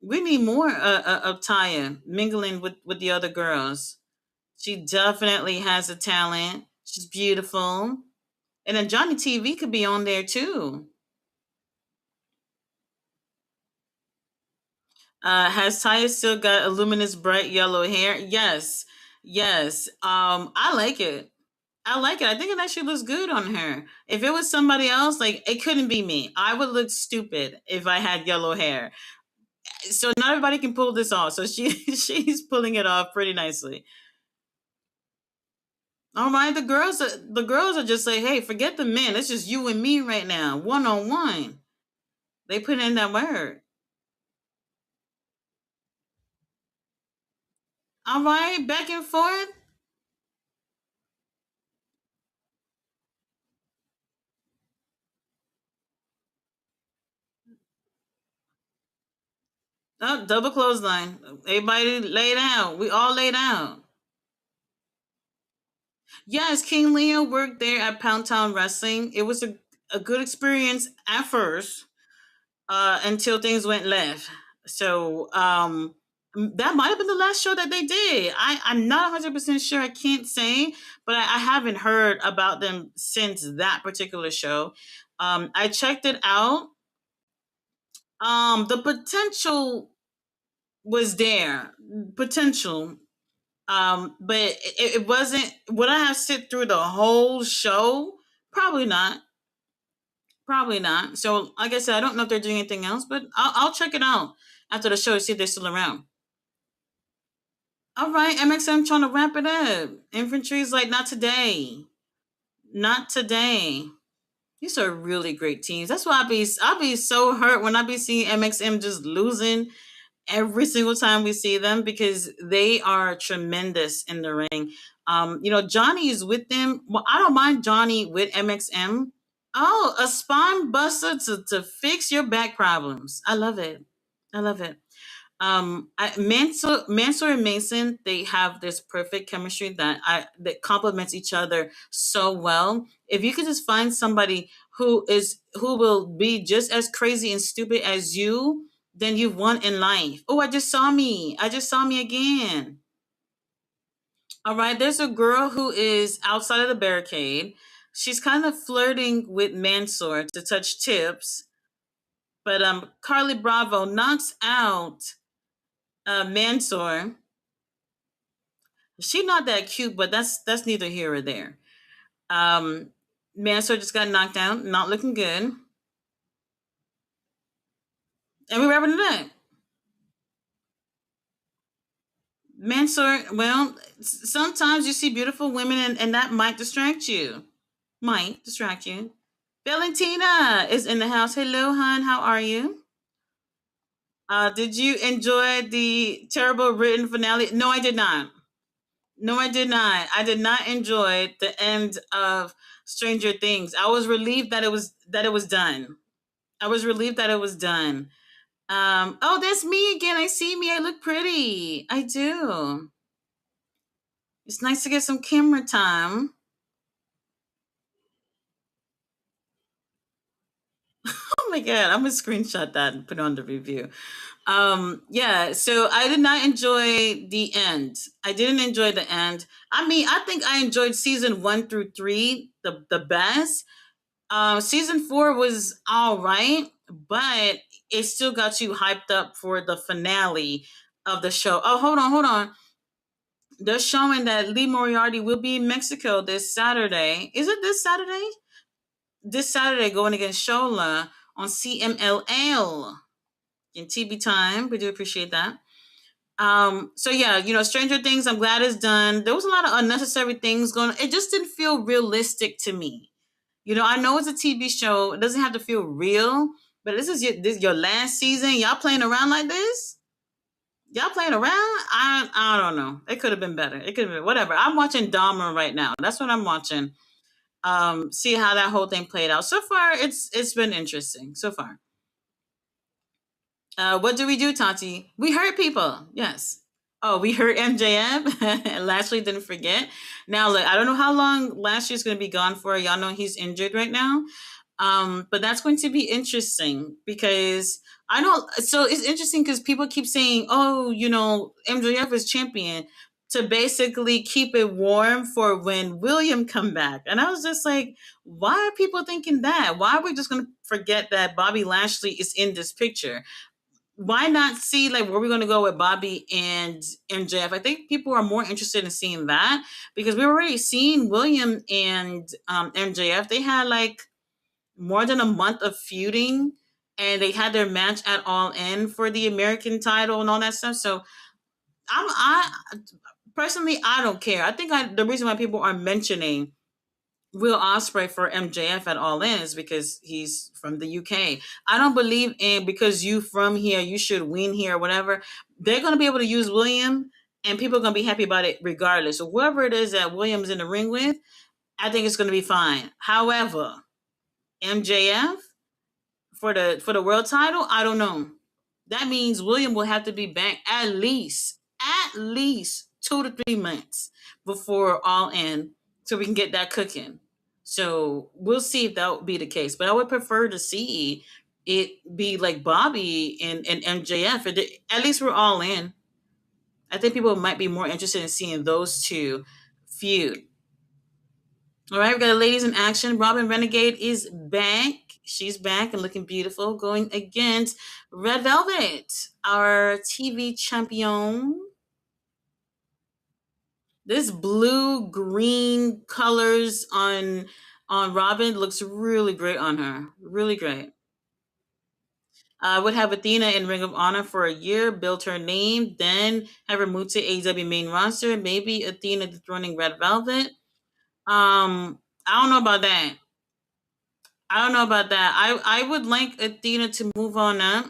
We need more of Taya mingling with the other girls. She definitely has a talent. She's beautiful. And then Johnny TV could be on there too. Has Taya still got a luminous bright yellow hair? Yes. Yes. I like it. I like it. I think it actually looks good on her. If it was somebody else, like it couldn't be me. I would look stupid if I had yellow hair. So not everybody can pull this off. So she she's pulling it off pretty nicely. All right, the girls are just like, hey, forget the men. It's just you and me right now, one on one. They put in that word. All right, back and forth. Oh, double clothesline. Everybody lay down. We all lay down. Yes, King Leo worked there at Pound Town Wrestling. It was a good experience at first, until things went left. So that might have been the last show that they did. I'm not 100% sure. I can't say, but I haven't heard about them since that particular show. I checked it out. The potential was there, potential. But it wasn't. Would I have sit through the whole show? Probably not. Probably not. So, like I said, I don't know if they're doing anything else, but I'll check it out after the show to see if they're still around. All right, MXM trying to wrap it up. Infantry's like, not today. Not today. These are really great teams. That's why I'll be so hurt when I be seeing MXM just losing every single time we see them because they are tremendous in the ring. Johnny is with them. Well, I don't mind Johnny with MXM. Oh, a spine buster to fix your back problems. I love it. I love it. Mansoor and Mason, they have this perfect chemistry that complements each other so well. If you could just find somebody who will be just as crazy and stupid as you, then you've won in life. Oh, I just saw me. I just saw me again. All right, there's a girl who is outside of the barricade. She's kind of flirting with Mansoor to touch tips. But Carly Bravo knocks out Mansoor. She not that cute, but that's neither here or there. Um, Mansoor just got knocked out, not looking good, and we're wrapping it up. Mansoor, well, sometimes you see beautiful women, and that might distract you. Might distract you. Valentina is in the house. Hello, hon. How are you? Did you enjoy the terrible written finale? No, I did not. No, I did not. I did not enjoy the end of Stranger Things. I was relieved that it was done. I was relieved that it was done. Oh, that's me again. I see me. I look pretty. I do. It's nice to get some camera time. Oh my god, I'm gonna screenshot that and put it on the review. Yeah, so I did not enjoy the end. I didn't enjoy the end. I mean, I think I enjoyed season 1 through 3 the best. Season 4 was all right, but it still got you hyped up for the finale of the show. Oh, hold on. They're showing that Lee Moriarty will be in Mexico this Saturday. Is it this Saturday? This Saturday, going against Shola on CMLL in TB time. We do appreciate that. So yeah, Stranger Things, I'm glad it's done. There was a lot of unnecessary things going on. It just didn't feel realistic to me. I know it's a TV show. It doesn't have to feel real, but this your last season. Y'all playing around like this? Y'all playing around? I don't know. It could have been better. It could have been whatever. I'm watching Dahmer right now. That's what I'm watching. See how that whole thing played out. So far, it's been interesting. So far. What do we do, Tati? We hurt people. Yes. Oh, we hurt MJF. Lashley didn't forget. Now, look, I don't know how long Lashley's going to be gone for. Y'all know he's injured right now. But that's going to be interesting because I know. So it's interesting because people keep saying, "Oh, MJF is champion," to basically keep it warm for when William come back. And I was just like, why are people thinking that? Why are we just going to forget that Bobby Lashley is in this picture? Why not see like where we're going to go with Bobby and MJF? I think people are more interested in seeing that because we've already seen William and MJF. They had like more than a month of feuding, and they had their match at All In for the American title and all that stuff. So I personally I don't care. I think the reason why people are mentioning Will Ospreay for MJF at All In is because he's from the UK. I don't believe in because you from here, you should win here, whatever. They're going to be able to use William, and people are going to be happy about it regardless. So whoever it is that William's in the ring with, I think it's going to be fine. However, MJF for the world title, I don't know. That means William will have to be back at least 2 to 3 months before All In, so we can get that cooking. So we'll see if that would be the case. But I would prefer to see it be like Bobby and MJF. At least we're All In. I think people might be more interested in seeing those two feud. All right, we got ladies in action. Robin Renegade is back. She's back and looking beautiful, going against Red Velvet, our TV champion. This blue green colors on Robin looks really great on her. Really great. Would have Athena in Ring of Honor for a year, build her name, then have her move to AEW main roster. Maybe Athena dethroning Red Velvet. I don't know about that. I don't know about that. I would like Athena to move on up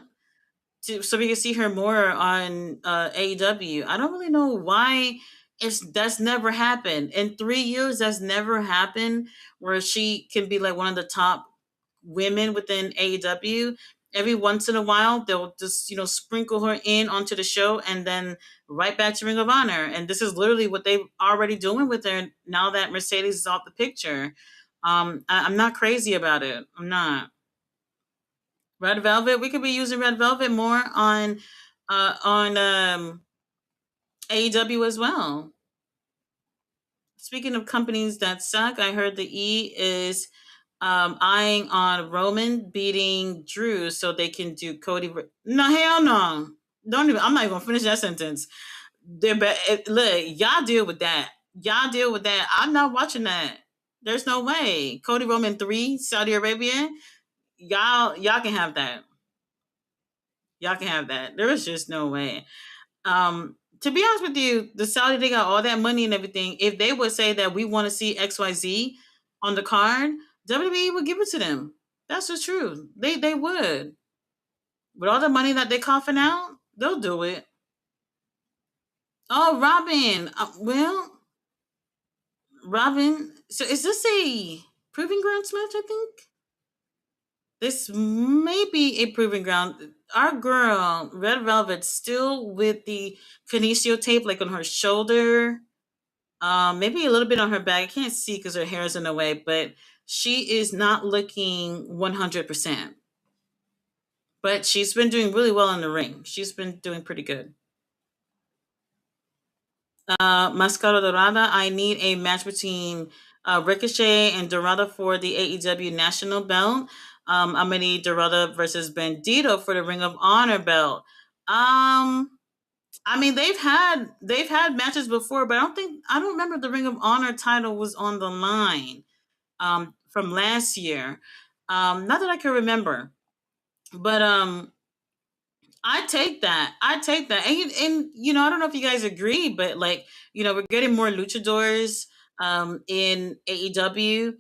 so we can see her more on AEW. I don't really know why that's never happened in 3 years. That's never happened where she can be like one of the top women within AEW. Every once in a while, they'll just sprinkle her in onto the show and then right back to Ring of Honor. And this is literally what they're already doing with her now that Mercedes is off the picture. I'm not crazy about it. I'm not. Red Velvet. We could be using Red Velvet more on AEW as well. Speaking of companies that suck, I heard the E is eyeing on Roman beating Drew so they can do Cody. No, hell no. Don't even. I'm not even gonna finish that sentence. Look, y'all deal with that. Y'all deal with that. I'm not watching that. There's no way. Cody Roman 3, Saudi Arabia. Y'all can have that. Y'all can have that. There is just no way. To be honest with you, the Saudi, they got all that money and everything. If they would say that we want to see XYZ on the card, WWE would give it to them. That's the truth. They would. With all the money that they coughing out, they'll do it. Oh, Robin. Robin. So is this a proving grounds match? I think this may be a proving ground. Our girl, Red Velvet, still with the kinesio tape, like on her shoulder. Maybe a little bit on her back. I can't see because her hair is in the way, but she is not looking 100%. But she's been doing really well in the ring. She's been doing pretty good. Mascara Dorada, I need a match between Ricochet and Dorada for the AEW National Belt. I'm gonna need Dorada versus Bandito for the Ring of Honor belt. I mean they've had matches before, but I don't remember the Ring of Honor title was on the line from last year. Not that I can remember, but I take that. I take that. And I don't know if you guys agree, but like, we're getting more luchadors in AEW.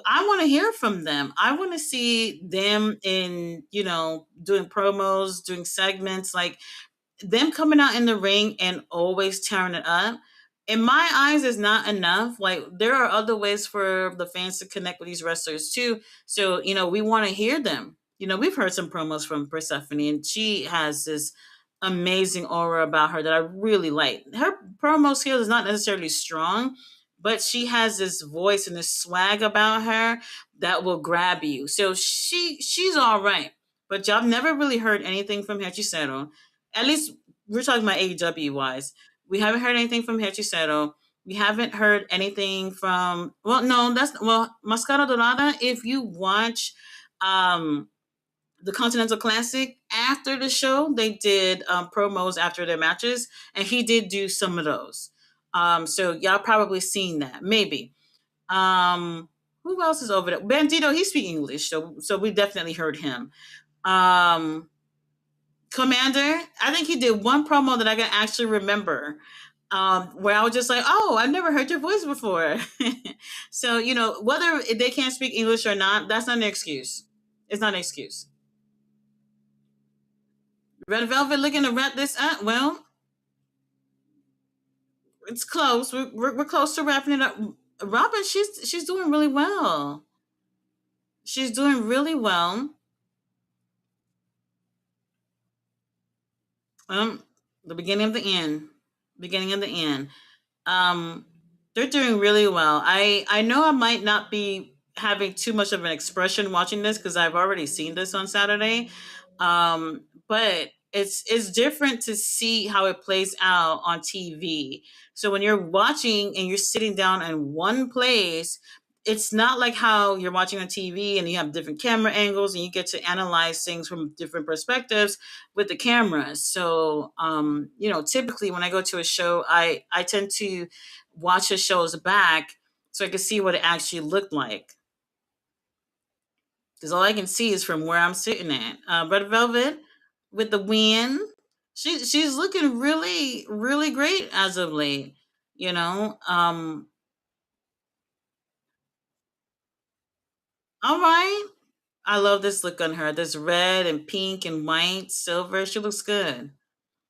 I want to hear from them. I want to see them in, doing promos, doing segments. Like, them coming out in the ring and always tearing it up, in my eyes, is not enough. Like, there are other ways for the fans to connect with these wrestlers too. So we want to hear them. We've heard some promos from Persephone, and she has this amazing aura about her that I really like. Her promo skill is not necessarily strong, but she has this voice and this swag about her that will grab you. So she's all right. But y'all never really heard anything from Hechicero. At least we're talking about AEW wise. We haven't heard anything from Hechicero. We haven't heard anything from, well, no, Mascara Dorada. If you watch the Continental Classic, after the show, they did promos after their matches, and he did do some of those. So y'all probably seen that, maybe. Um, who else is over there? Bandito, he speaks English, so we definitely heard him. Um, Commander, I think he did one promo that I can actually remember, where I was just like, "Oh, I've never heard your voice before." So whether they can't speak English or not, that's not an excuse. It's not an excuse. Red Velvet looking to wrap this up. Well, it's close. We're close to wrapping it up. Robin, she's doing really well. She's doing really well. Um, the beginning of the end. Beginning of the end. Um, they're doing really well. I know I might not be having too much of an expression watching this because I've already seen this on Saturday. But it's different to see how it plays out on TV. So when you're watching and you're sitting down in one place, it's not like how you're watching on TV and you have different camera angles and you get to analyze things from different perspectives with the cameras. So, typically when I go to a show, I tend to watch the shows back so I can see what it actually looked like. Because all I can see is from where I'm sitting at. Red Velvet with the win. She's looking really, really great as of late. You know, all right. I love this look on her. This red and pink and white, silver. She looks good.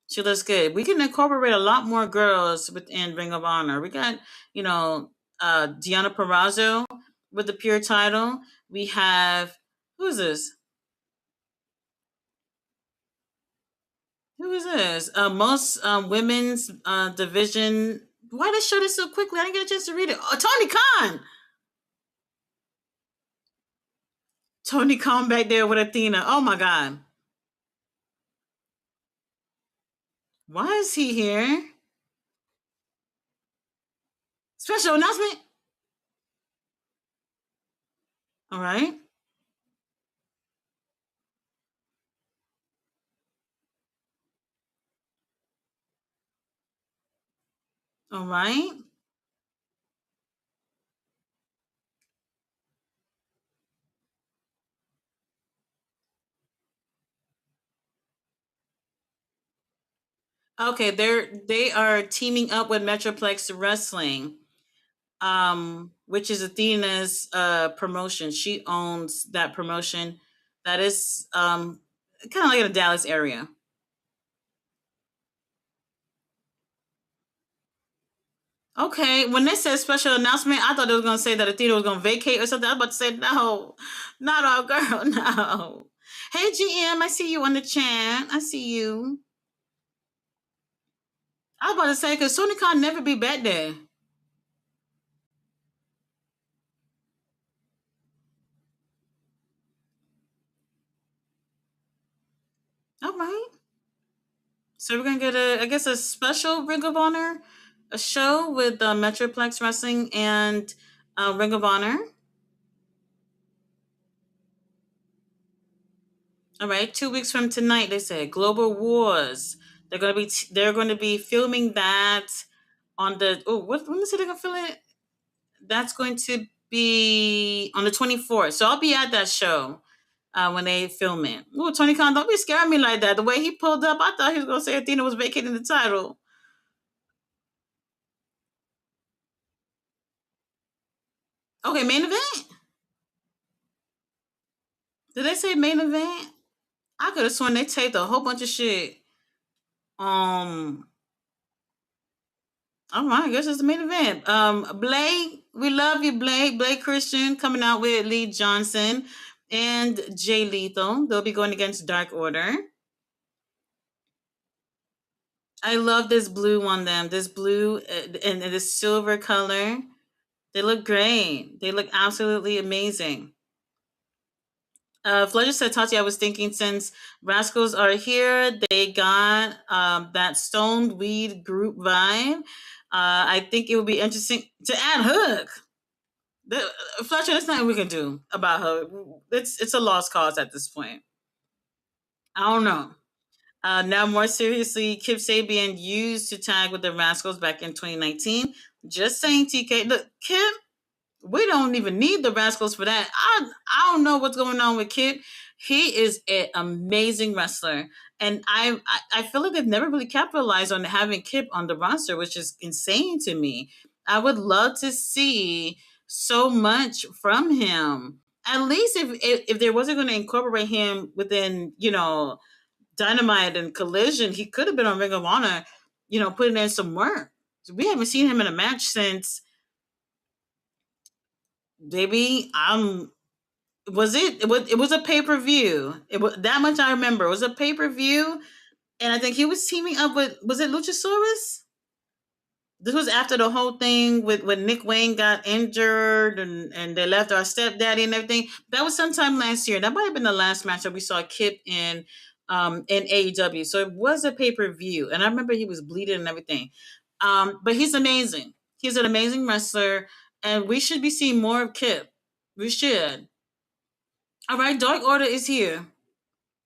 She looks good. We can incorporate a lot more girls within Ring of Honor. We got, Diana Perrazzo with the pure title. We have, who is this? Who is this? Most women's division. Why did they show this so quickly? I didn't get a chance to read it. Oh, Tony Khan. Tony Khan back there with Athena. Oh my God. Why is he here? Special announcement. All right. All right. Okay, they are teaming up with Metroplex Wrestling, which is Athena's promotion. She owns that promotion. That is kind of like in the Dallas area. Okay, when they said special announcement, I thought they was gonna say that Athena was gonna vacate or something. I was about to say no, not our girl, no. Hey GM, I see you on the chat. I see you. I was about to say because Sony Khan never be back there. All right. So we're gonna get I guess, a special Ring of Honor, a show with Metroplex Wrestling and Ring of Honor. All right, 2 weeks from tonight, they said Global Wars. They're going to be filming that on the what when is it they're gonna film it? That's going to be on the 24th. So I'll be at that show when they film it. Oh, Tony Khan, don't be scaring me like that. The way he pulled up, I thought he was gonna say Athena was vacating the title. Okay, main event. Did they say main event? I could have sworn they taped a whole bunch of shit. Um, oh my, I guess it's the main event. Blake, we love you, Blake. Blake Christian coming out with Lee Johnson and Jay Lethal. They'll be going against Dark Order. I love this blue on them. This blue and this silver color. They look great. They look absolutely amazing. Fletcher said, Tati, I was thinking since Rascals are here, they got that stoned weed group vibe. I think it would be interesting to add Hook. The, Fletcher, there's nothing we can do about her. It's a lost cause at this point. I don't know. Now, more seriously, Kip Sabian used to tag with the Rascals back in 2019. Just saying, TK. Look, Kip, we don't even need the Rascals for that. I don't know what's going on with Kip. He is an amazing wrestler, and I feel like they've never really capitalized on having Kip on the roster, which is insane to me. I would love to see so much from him. At least if there wasn't going to incorporate him within, Dynamite and Collision, he could have been on Ring of Honor, putting in some work. We haven't seen him in a match since, baby. It was a pay per view. It was that much I remember. It was a pay per view, and I think he was teaming up with, was it Luchasaurus? This was after the whole thing with when Nick Wayne got injured and they left our stepdaddy and everything. That was sometime last year. That might have been the last match that we saw Kip in AEW. So it was a pay per view, and I remember he was bleeding and everything. But he's amazing. He's an amazing wrestler, and we should be seeing more of Kip. We should. All right, Dark Order is here.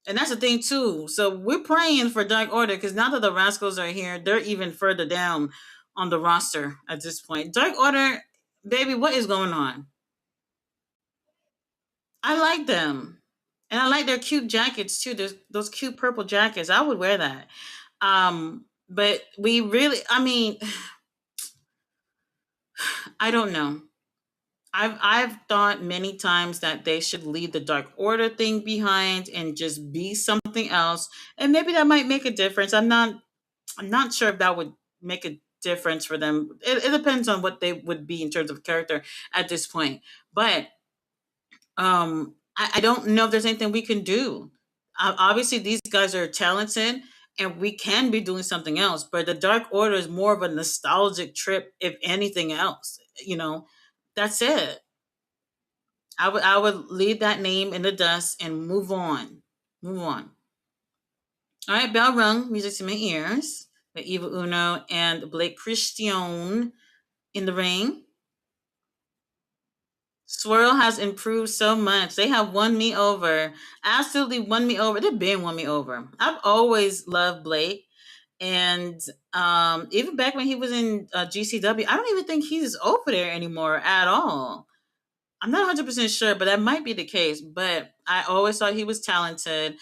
And that's the thing too. So we're praying for Dark Order because now that the Rascals are here, they're even further down on the roster at this point. Dark Order, baby, what is going on? I like them, and I like their cute jackets too. There's those cute purple jackets. I would wear that. But we really, I mean, I don't know. I've thought many times that they should leave the Dark Order thing behind and just be something else, and maybe that might make a difference. I'm not sure if that would make a difference for them. It depends on what they would be in terms of character at this point. But I don't know if there's anything we can do. Obviously, these guys are talented, and we can be doing something else. But the Dark Order is more of a nostalgic trip, if anything else. That's it. I would leave that name in the dust and move on. Move on. All right, bell rung, music to my ears. With Eva Uno and Blake Christian in the ring. Swirl has improved so much. They have won me over. Absolutely won me over. They've been won me over. I've always loved Blake. And even back when he was in GCW, I don't even think he's over there anymore at all. I'm not 100% sure, but that might be the case. But I always thought he was talented.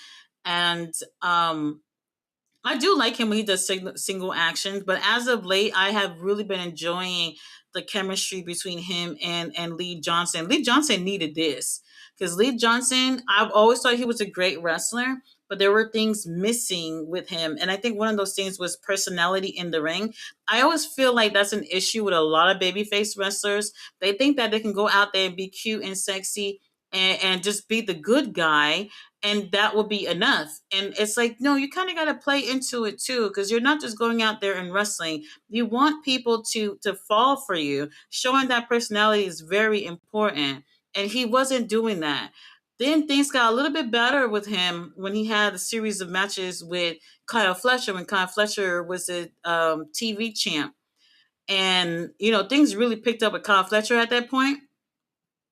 And I do like him when he does single actions, but as of late, I have really been enjoying the chemistry between him and Lee Johnson. Lee Johnson needed this because Lee Johnson, I've always thought he was a great wrestler, but there were things missing with him, and I think one of those things was personality in the ring. I always feel like that's an issue with a lot of babyface wrestlers. They think that they can go out there and be cute and sexy and just be the good guy, and that will be enough. And it's like, no, you kind of got to play into it too, because you're not just going out there and wrestling. You want people to fall for you. Showing that personality is very important, and he wasn't doing that. Then things got a little bit better with him when he had a series of matches with Kyle Fletcher, when Kyle Fletcher was a TV champ. And, things really picked up with Kyle Fletcher at that point,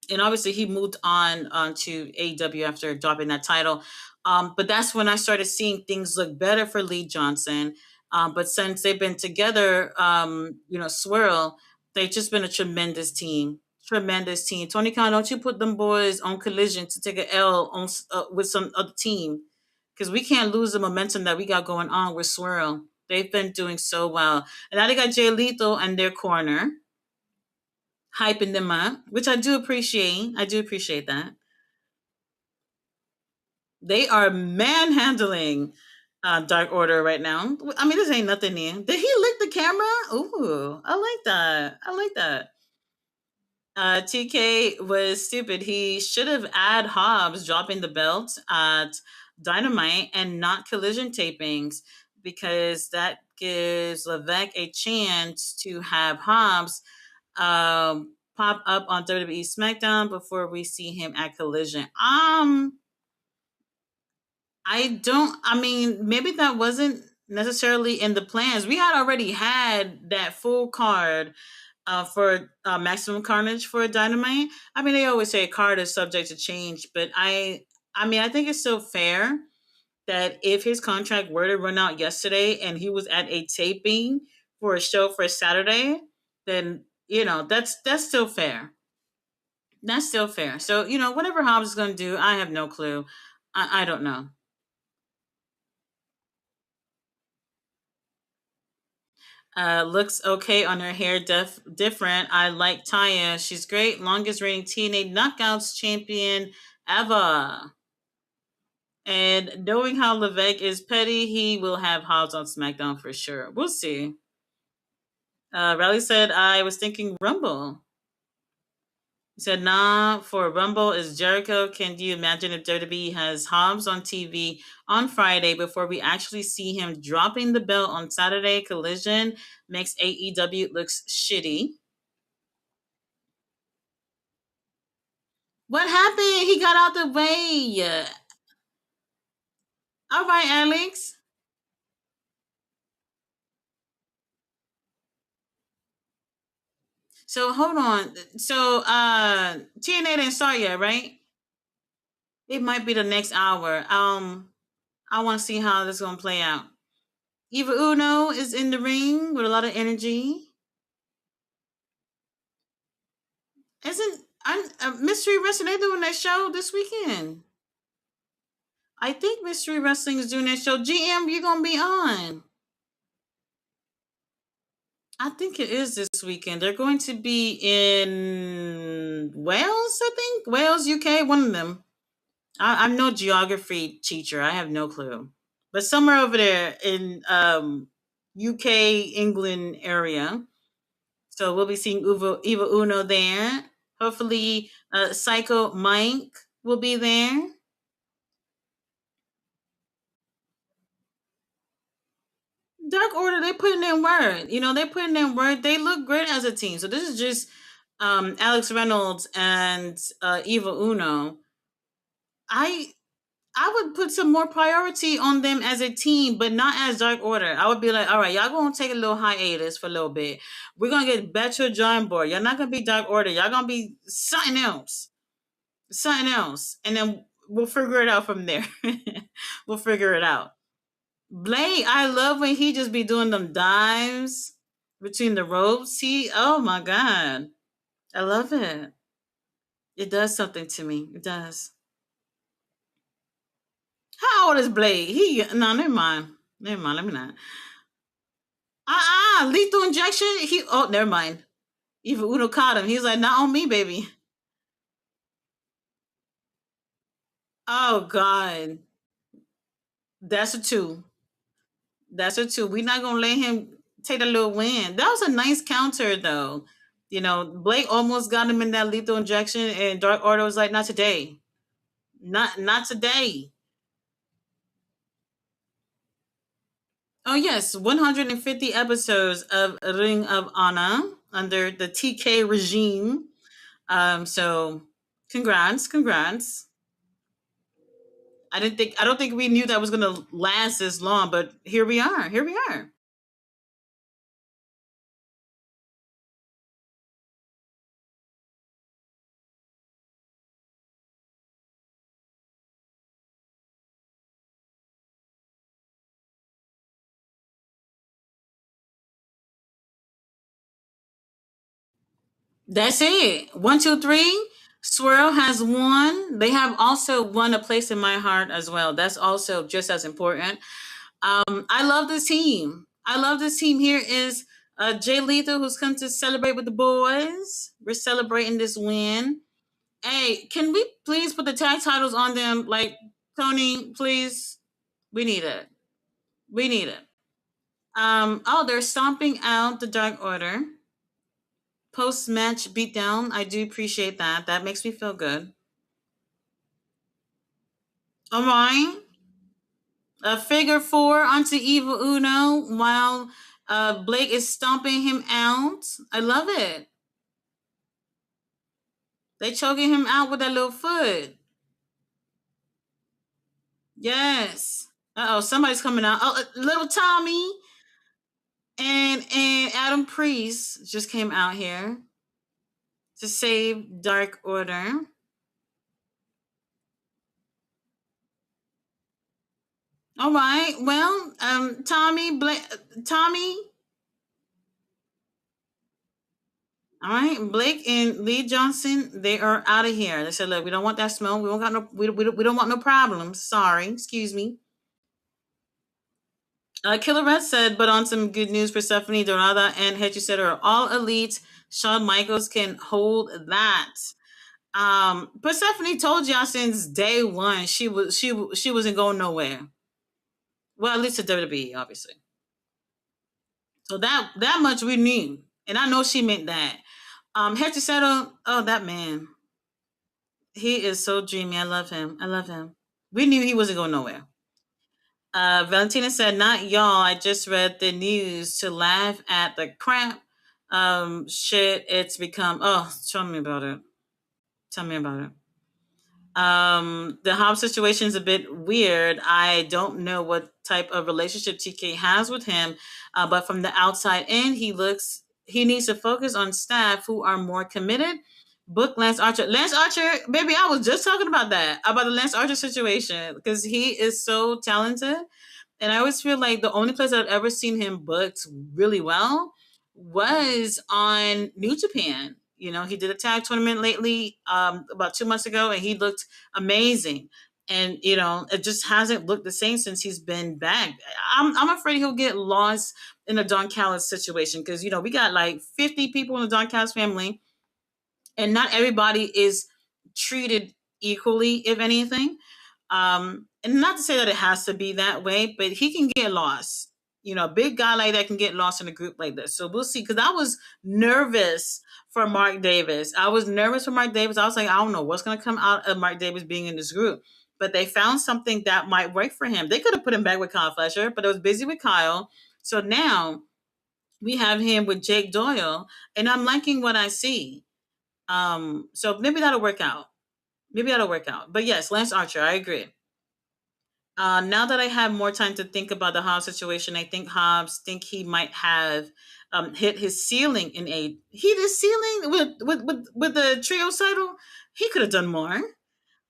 and obviously he moved on to AEW after dropping that title. But that's when I started seeing things look better for Lee Johnson. But since they've been together, Swirl, they've just been a tremendous team. Tremendous team. Tony Khan, don't you put them boys on collision to take an L on with some other team, because we can't lose the momentum that we got going on with Swirl. They've been doing so well, and now they got Jay Lethal in their corner, hyping them up, which I do appreciate. I do appreciate that. They are manhandling Dark Order right now. I mean, this ain't nothing new. Did he lick the camera? Ooh, I like that. I like that. TK was stupid. He should have had Hobbs dropping the belt at Dynamite and not collision tapings, because that gives Levesque a chance to have Hobbs pop up on WWE SmackDown before we see him at Collision. I don't. I mean, maybe that wasn't necessarily in the plans. We had already had that full card for Maximum Carnage for Dynamite. I mean, they always say a card is subject to change, but I mean, I think it's so fair that if his contract were to run out yesterday and he was at a taping for a show for Saturday, then that's still fair. That's still fair. So whatever Hobbs is going to do, I have no clue. I don't know. Looks okay on her hair. Different. I like Taya. She's great. Longest reigning TNA Knockouts champion ever. And knowing how Levesque is petty, he will have Hobbs on SmackDown for sure. We'll see. Riley said, I was thinking Rumble. He said, nah, for Rumble is Jericho. Can you imagine if WWE has Hobbs on TV on Friday before we actually see him dropping the belt on Saturday? Collision makes AEW looks shitty. What happened? He got out the way. All right, Alex. So hold on. So TNA didn't start yet, right? It might be the next hour. I want to see how this is gonna play out. Eva Uno is in the ring with a lot of energy. Isn't Mystery Wrestling, they doing that show this weekend? I think Mystery Wrestling is doing that show. GM, you gonna be on? I think it is this weekend. They're going to be in Wales, I think. Wales, UK, one of them. I'm no geography teacher. I have no clue. But somewhere over there in UK, England area. So we'll be seeing Eva Uno there. Hopefully, Psycho Mike will be there. Dark Order, they putting in word. They putting in word. They look great as a team. So this is just Alex Reynolds and Eva Uno. I I would put some more priority on them as a team, but not as Dark Order. I would be like, all right, y'all gonna take a little hiatus for a little bit. We're gonna get back to a drawing board. Y'all not gonna be Dark Order. Y'all gonna be something else, and then we'll figure it out from there. We'll figure it out. Blade, I love when he just be doing them dives between the ropes. Oh my god, I love it. It does something to me. It does. How old is Blade? No, never mind. Never mind. Let me not. Lethal injection. Never mind. Even Uno caught him. He's like, not on me, baby. Oh God, that's a two. That's a two. We're not gonna let him take a little win. That was a nice counter, though. Blake almost got him in that lethal injection, and Dark Order was like, "Not today, not today." Oh yes, 150 episodes of Ring of Honor under the TK regime. So congrats, congrats. I don't think we knew that was gonna last this long, but here we are. Here we are. That's it. One, two, three. Swirl has won. They have also won a place in my heart as well. That's also just as important. I love this team. I love this team. Here is Jay Lethal, who's come to celebrate with the boys. We're celebrating this win. Hey, can we please put the tag titles on them? Like, Tony, please. We need it. We need it. Oh, they're stomping out the Dark Order. Post match beatdown. I do appreciate that. That makes me feel good. All right. A figure four onto Evil Uno while Blake is stomping him out. I love it. They choking him out with that little foot. Yes. Uh oh, somebody's coming out. Oh, little Tommy and Adam Priest just came out here to save Dark Order. All right. Well, Tommy. All right, Blake and Lee Johnson, they are out of here. They said, "Look, we don't want that smoke. We don't got no. We don't want no problems. Sorry, excuse me." Killer Red said, but on some good news for Stephanie Dorada and Hechiset are all elite. Shawn Michaels can hold that. Persephone told y'all since day one she wasn't going nowhere. Well, at least to WWE, obviously. So that much we knew, and I know she meant that. Hechiseto, oh that man, he is so dreamy. I love him. I love him. We knew he wasn't going nowhere. Valentina said, "Not y'all. I just read the news to laugh at the crap shit it's become." Oh, tell me about it. Tell me about it. The Hobbs situation is a bit weird. I don't know what type of relationship TK has with him, but from the outside in, he needs to focus on staff who are more committed. Book Lance Archer. Lance Archer, baby, I was just talking about that, about the Lance Archer situation, because he is so talented. And I always feel like the only place I've ever seen him booked really well was on New Japan. He did a tag tournament lately, about 2 months ago, and he looked amazing. And it just hasn't looked the same since he's been back. I'm afraid he'll get lost in the Don Callis situation because we got like 50 people in the Don Callis family, and not everybody is treated equally, if anything. And not to say that it has to be that way, but he can get lost. A big guy like that can get lost in a group like this. So we'll see. Because I was nervous for Mark Davis. I was nervous for Mark Davis. I was like, I don't know what's going to come out of Mark Davis being in this group. But they found something that might work for him. They could have put him back with Kyle Fletcher, but it was busy with Kyle. So now we have him with Jake Doyle, and I'm liking what I see. So maybe that'll work out. Maybe that'll work out. But yes, Lance Archer, I agree. Now that I have more time to think about the Hobbs situation, I think Hobbs think he might have hit his ceiling in a hit his ceiling with the trio title. He could have done more.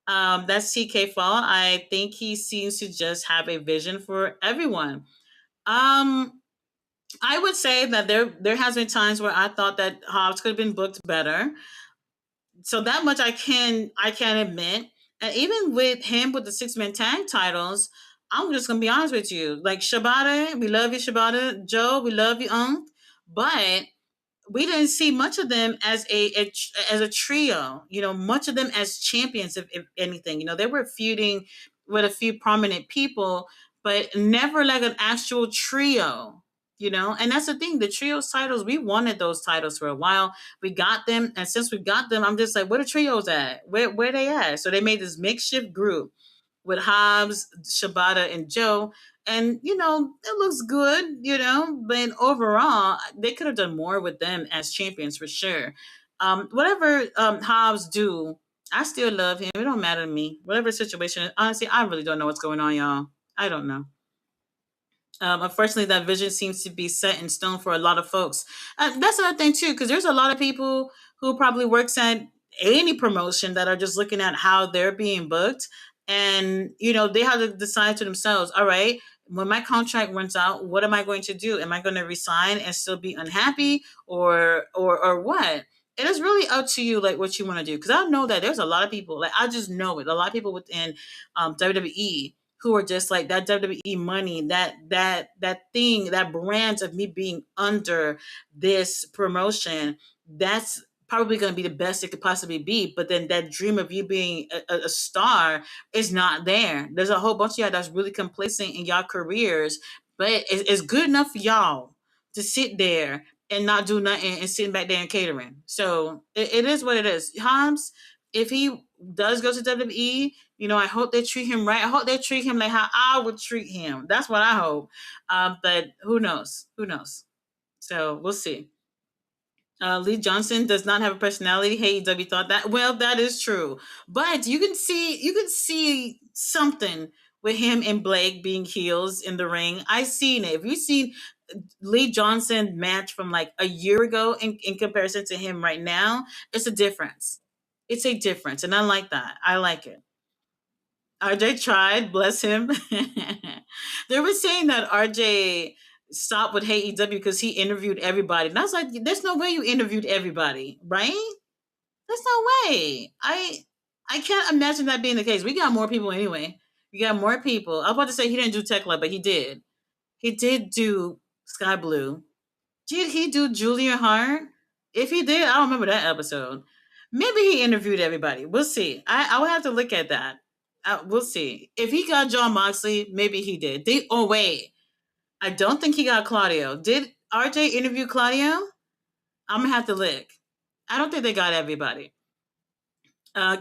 That's TK fault. I think he seems to just have a vision for everyone. Um, I would say that there has been times where I thought that Hobbs could have been booked better. So that much I can admit. And even with him with the 6 man tag titles, I'm just gonna be honest with you. Like Shibata, we love you, Shibata. Joe, we love you, but we didn't see much of them as as a trio. Much of them as champions, if anything. They were feuding with a few prominent people, but never like an actual trio. And that's the thing. The trios titles, we wanted those titles for a while. We got them, and since we got them, I'm just like, where the trios at? Where they at? So they made this makeshift group with Hobbs, Shibata, and Joe. And, it looks good, but overall, they could have done more with them as champions for sure. Whatever Hobbs do, I still love him. It don't matter to me. Whatever the situation, honestly, I really don't know what's going on, y'all. I don't know. Unfortunately, that vision seems to be set in stone for a lot of folks. That's another thing too, because there's a lot of people who probably works at any promotion that are just looking at how they're being booked, and they have to decide to themselves. All right, when my contract runs out, what am I going to do? Am I going to resign and still be unhappy, or what? It is really up to you, like what you want to do. Because I know that there's a lot of people, like I just know it. A lot of people within WWE who are just like that WWE money, that thing, that brand of me being under this promotion. That's probably going to be the best it could possibly be. But then that dream of you being a star is not there. There's a whole bunch of y'all that's really complacent in y'all careers, but it's good enough for y'all to sit there and not do nothing and sitting back there and catering. So it is what it is. Hobbs, if he does go to WWE, I hope they treat him right. I hope they treat him like how I would treat him. That's what I hope. But who knows? Who knows? So we'll see. Lee Johnson does not have a personality. Hey, W thought that. Well, that is true, but you can see something with him and Blake being heels in the ring. I seen it. If you seen Lee Johnson match from like a year ago in comparison to him right now, it's a difference. It's a difference, and I like that. I like it. RJ tried, bless him. They were saying that RJ stopped with Hey EW because he interviewed everybody. And I was like, there's no way you interviewed everybody, right? There's no way. I can't imagine that being the case. We got more people anyway. We got more people. I was about to say he didn't do Tech Lab, but he did. He did do Sky Blue. Did he do Julia Hart? If he did, I don't remember that episode. Maybe he interviewed everybody. We'll see. I will have to look at that. We'll see. If he got John Moxley, maybe he did. Oh wait, I don't think he got Claudio. Did RJ interview Claudio? I'm gonna have to look. I don't think they got everybody.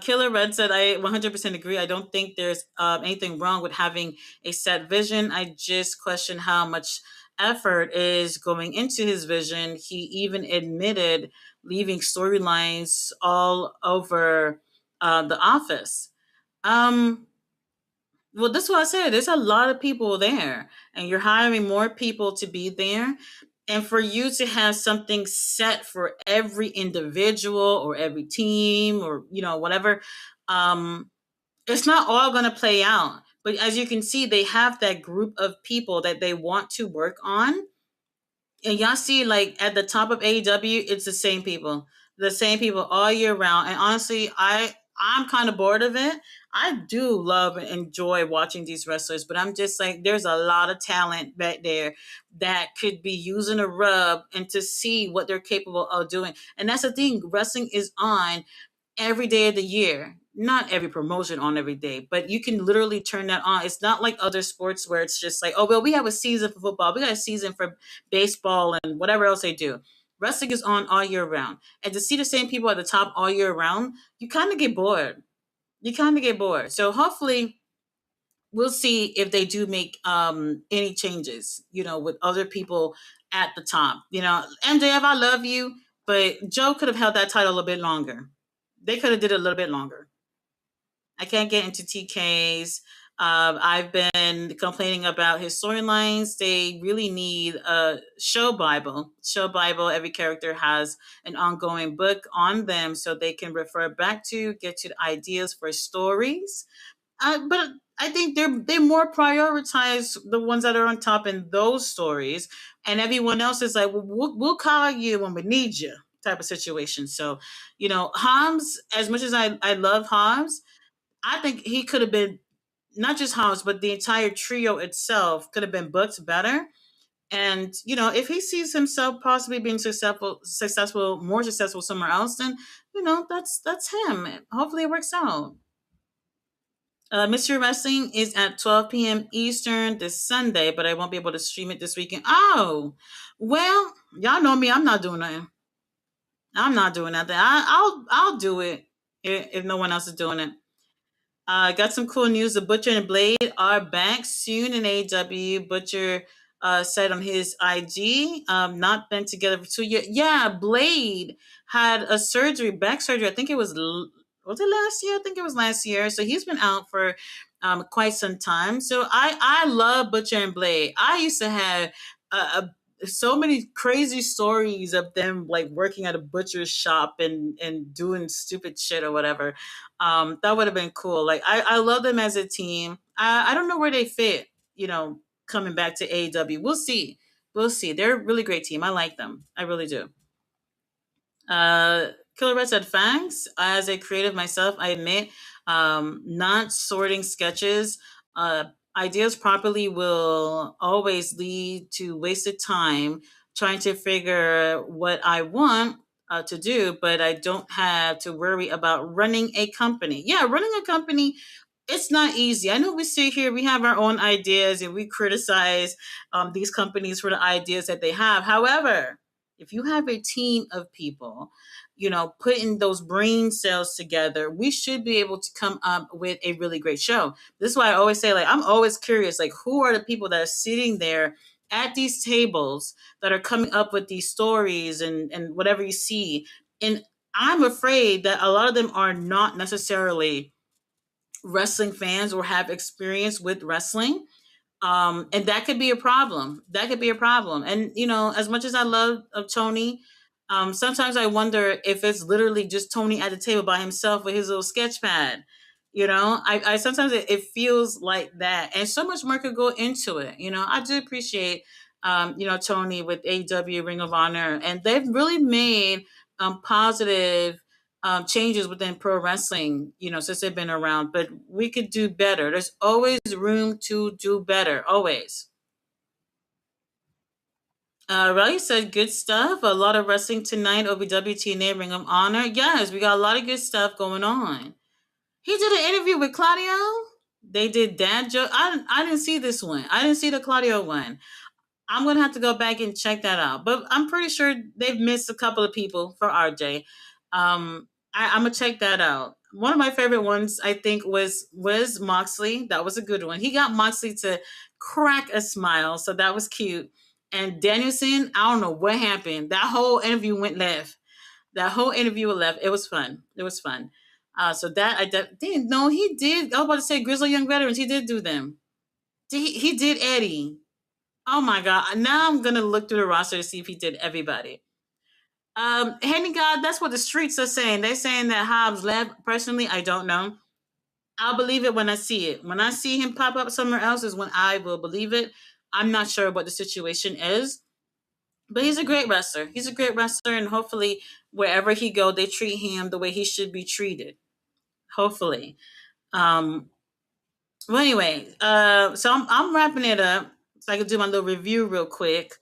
Killer Red said, I 100% agree. I don't think there's anything wrong with having a set vision. I just question how much effort is going into his vision. He even admitted leaving storylines all over the office. Um, well, that's what I said. There's a lot of people there, and you're hiring more people to be there. And for you to have something set for every individual or every team or whatever, um, it's not all going to play out. But as you can see, they have that group of people that they want to work on, and y'all see like at the top of AEW, it's the same people all year round. And honestly, I'm kind of bored of it. I do love and enjoy watching these wrestlers, but I'm just like, there's a lot of talent back there that could be using a rub and to see what they're capable of doing. And that's the thing, wrestling is on every day of the year. Not every promotion on every day, but you can literally turn that on. It's not like other sports where it's just like, oh, well, we have a season for football, we got a season for baseball and whatever else they do. Wrestling is on all year round. And to see the same people at the top all year round, you kind of get bored. You kind of get bored. So hopefully we'll see if they do make any changes, with other people at the top. MJF, I love you, but Joe could have held that title a little bit longer. They could have did it a little bit longer. I can't get into TKs. I've been complaining about his storylines. They really need a show Bible. Show Bible. Every character has an ongoing book on them, so they can refer back to, get to the ideas for stories. But I think they more prioritize the ones that are on top in those stories, and everyone else is like, well, we'll call you when we need you, type of situation. So, Hobbs, as much as I love Hobbs, I think he could have been, not just Hobbs, but the entire trio itself could have been booked better. And if he sees himself possibly being more successful somewhere else, then that's him. Hopefully, it works out. Mystery Wrestling is at 12 p.m. Eastern this Sunday, but I won't be able to stream it this weekend. Oh, well, y'all know me. I'm not doing nothing. I'm not doing nothing. I'll do it if no one else is doing it. Got some cool news. The Butcher and Blade are back soon in AEW. Butcher said on his IG, not been together for 2 years. Yeah, Blade had a surgery, back surgery. I think it was it last year? I think it was last year. So he's been out for quite some time. So I love Butcher and Blade. I used to have so many crazy stories of them like working at a butcher's shop and doing stupid shit or whatever. That would have been cool. Like I love them as a team. I don't know where they fit, coming back to AEW. We'll see. We'll see. They're a really great team. I like them. I really do. Killer Red said, thanks. As a creative myself, I admit, not sorting sketches, ideas properly will always lead to wasted time trying to figure what I want to do, but I don't have to worry about running a company. Yeah, running a company, it's not easy. I know we sit here, we have our own ideas, and we criticize these companies for the ideas that they have. However, if you have a team of people, putting those brain cells together, we should be able to come up with a really great show. This is why I always say, like, I'm always curious, like, who are the people that are sitting there at these tables that are coming up with these stories and whatever you see. And I'm afraid that a lot of them are not necessarily wrestling fans or have experience with wrestling, and that could be a problem. That could be a problem. And as much as I love Tony, sometimes I wonder if it's literally just Tony at the table by himself with his little sketch pad. I sometimes it feels like that, and so much more could go into it. I do appreciate, Tony with AEW, Ring of Honor, and they've really made positive changes within pro wrestling, since they've been around. But we could do better. There's always room to do better. Always. Riley said, good stuff. A lot of wrestling tonight. OVW, TNA, Ring of Honor. Yes, we got a lot of good stuff going on. He did an interview with Claudio. They did dad joke. I didn't see this one. I didn't see the Claudio one. I'm gonna have to go back and check that out. But I'm pretty sure they've missed a couple of people for RJ. I'm gonna check that out. One of my favorite ones, I think, was Moxley. That was a good one. He got Moxley to crack a smile, so that was cute. And Danielson, I don't know what happened. That whole interview went left. That whole interview went left. It was fun. It was fun. So that didn't know he did. I was about to say Grizzly Young Veterans. He did do them. He did Eddie. Oh my god! Now I'm gonna look through the roster to see if he did everybody. Henry God, that's what the streets are saying. They're saying that Hobbs left. Personally, I don't know. I'll believe it when I see it. When I see him pop up somewhere else is when I will believe it. I'm not sure what the situation is, but he's a great wrestler. He's a great wrestler, and hopefully, wherever he go, they treat him the way he should be treated. Hopefully. Um, well, anyway, so I'm wrapping it up so I can do my little review real quick.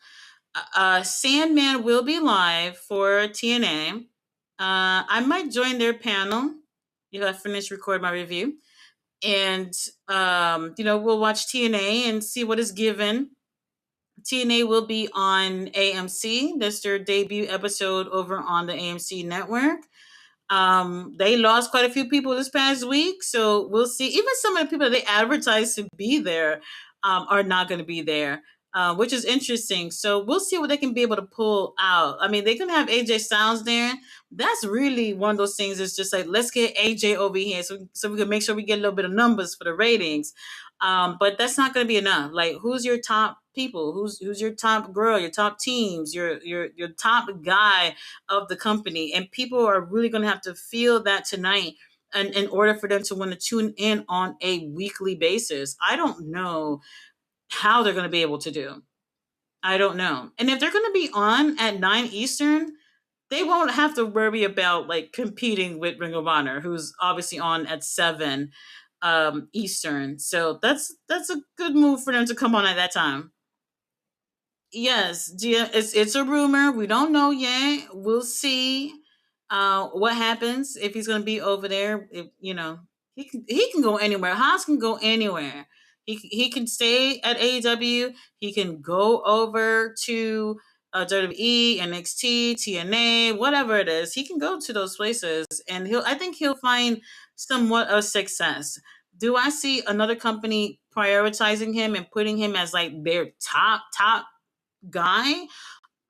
Sandman will be live for TNA. I might join their panel if I finish record my review, and we'll watch TNA and see what is given. TNA will be on AMC. That's their debut episode over on the AMC network. They lost quite a few people this past week, so we'll see. Even some of the people that they advertised to be there are not going to be there. which is interesting. So we'll see what they can be able to pull out. I mean, they can have AJ Styles there. That's really one of those things. It's just like, let's get AJ over here, so we can make sure we get a little bit of numbers for the ratings. But that's not going to be enough. Like, who's your top people? Who's your top girl? Your top teams? Your top guy of the company? And people are really going to have to feel that tonight. And in order for them to want to tune in on a weekly basis, I don't know how they're going to be able to do. I don't know. And if they're going to be on at 9 Eastern, they won't have to worry about like competing with Ring of Honor, who's obviously on at 7 Eastern. So that's a good move for them to come on at that time. Yes, it's a rumor. We don't know yet. We'll see what happens if he's going to be over there. If he can go anywhere. Haas can go anywhere. He can stay at AEW. He can go over to WWE, NXT, TNA, whatever it is. He can go to those places, and I think he'll find somewhat of success. Do I see another company prioritizing him and putting him as like their top guy?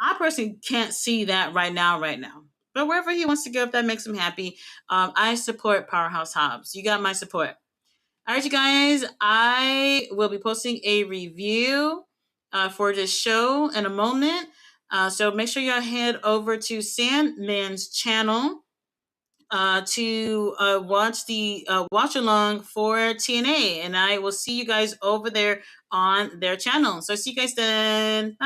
I personally can't see that right now, right now. But wherever he wants to go, if that makes him happy, I support Powerhouse Hobbs. You got my support. All right, you guys, I will be posting a review for this show in a moment. So make sure y'all head over to Sandman's channel to watch the watch along for TNA, and I will see you guys over there on their channel. So see you guys then. Bye.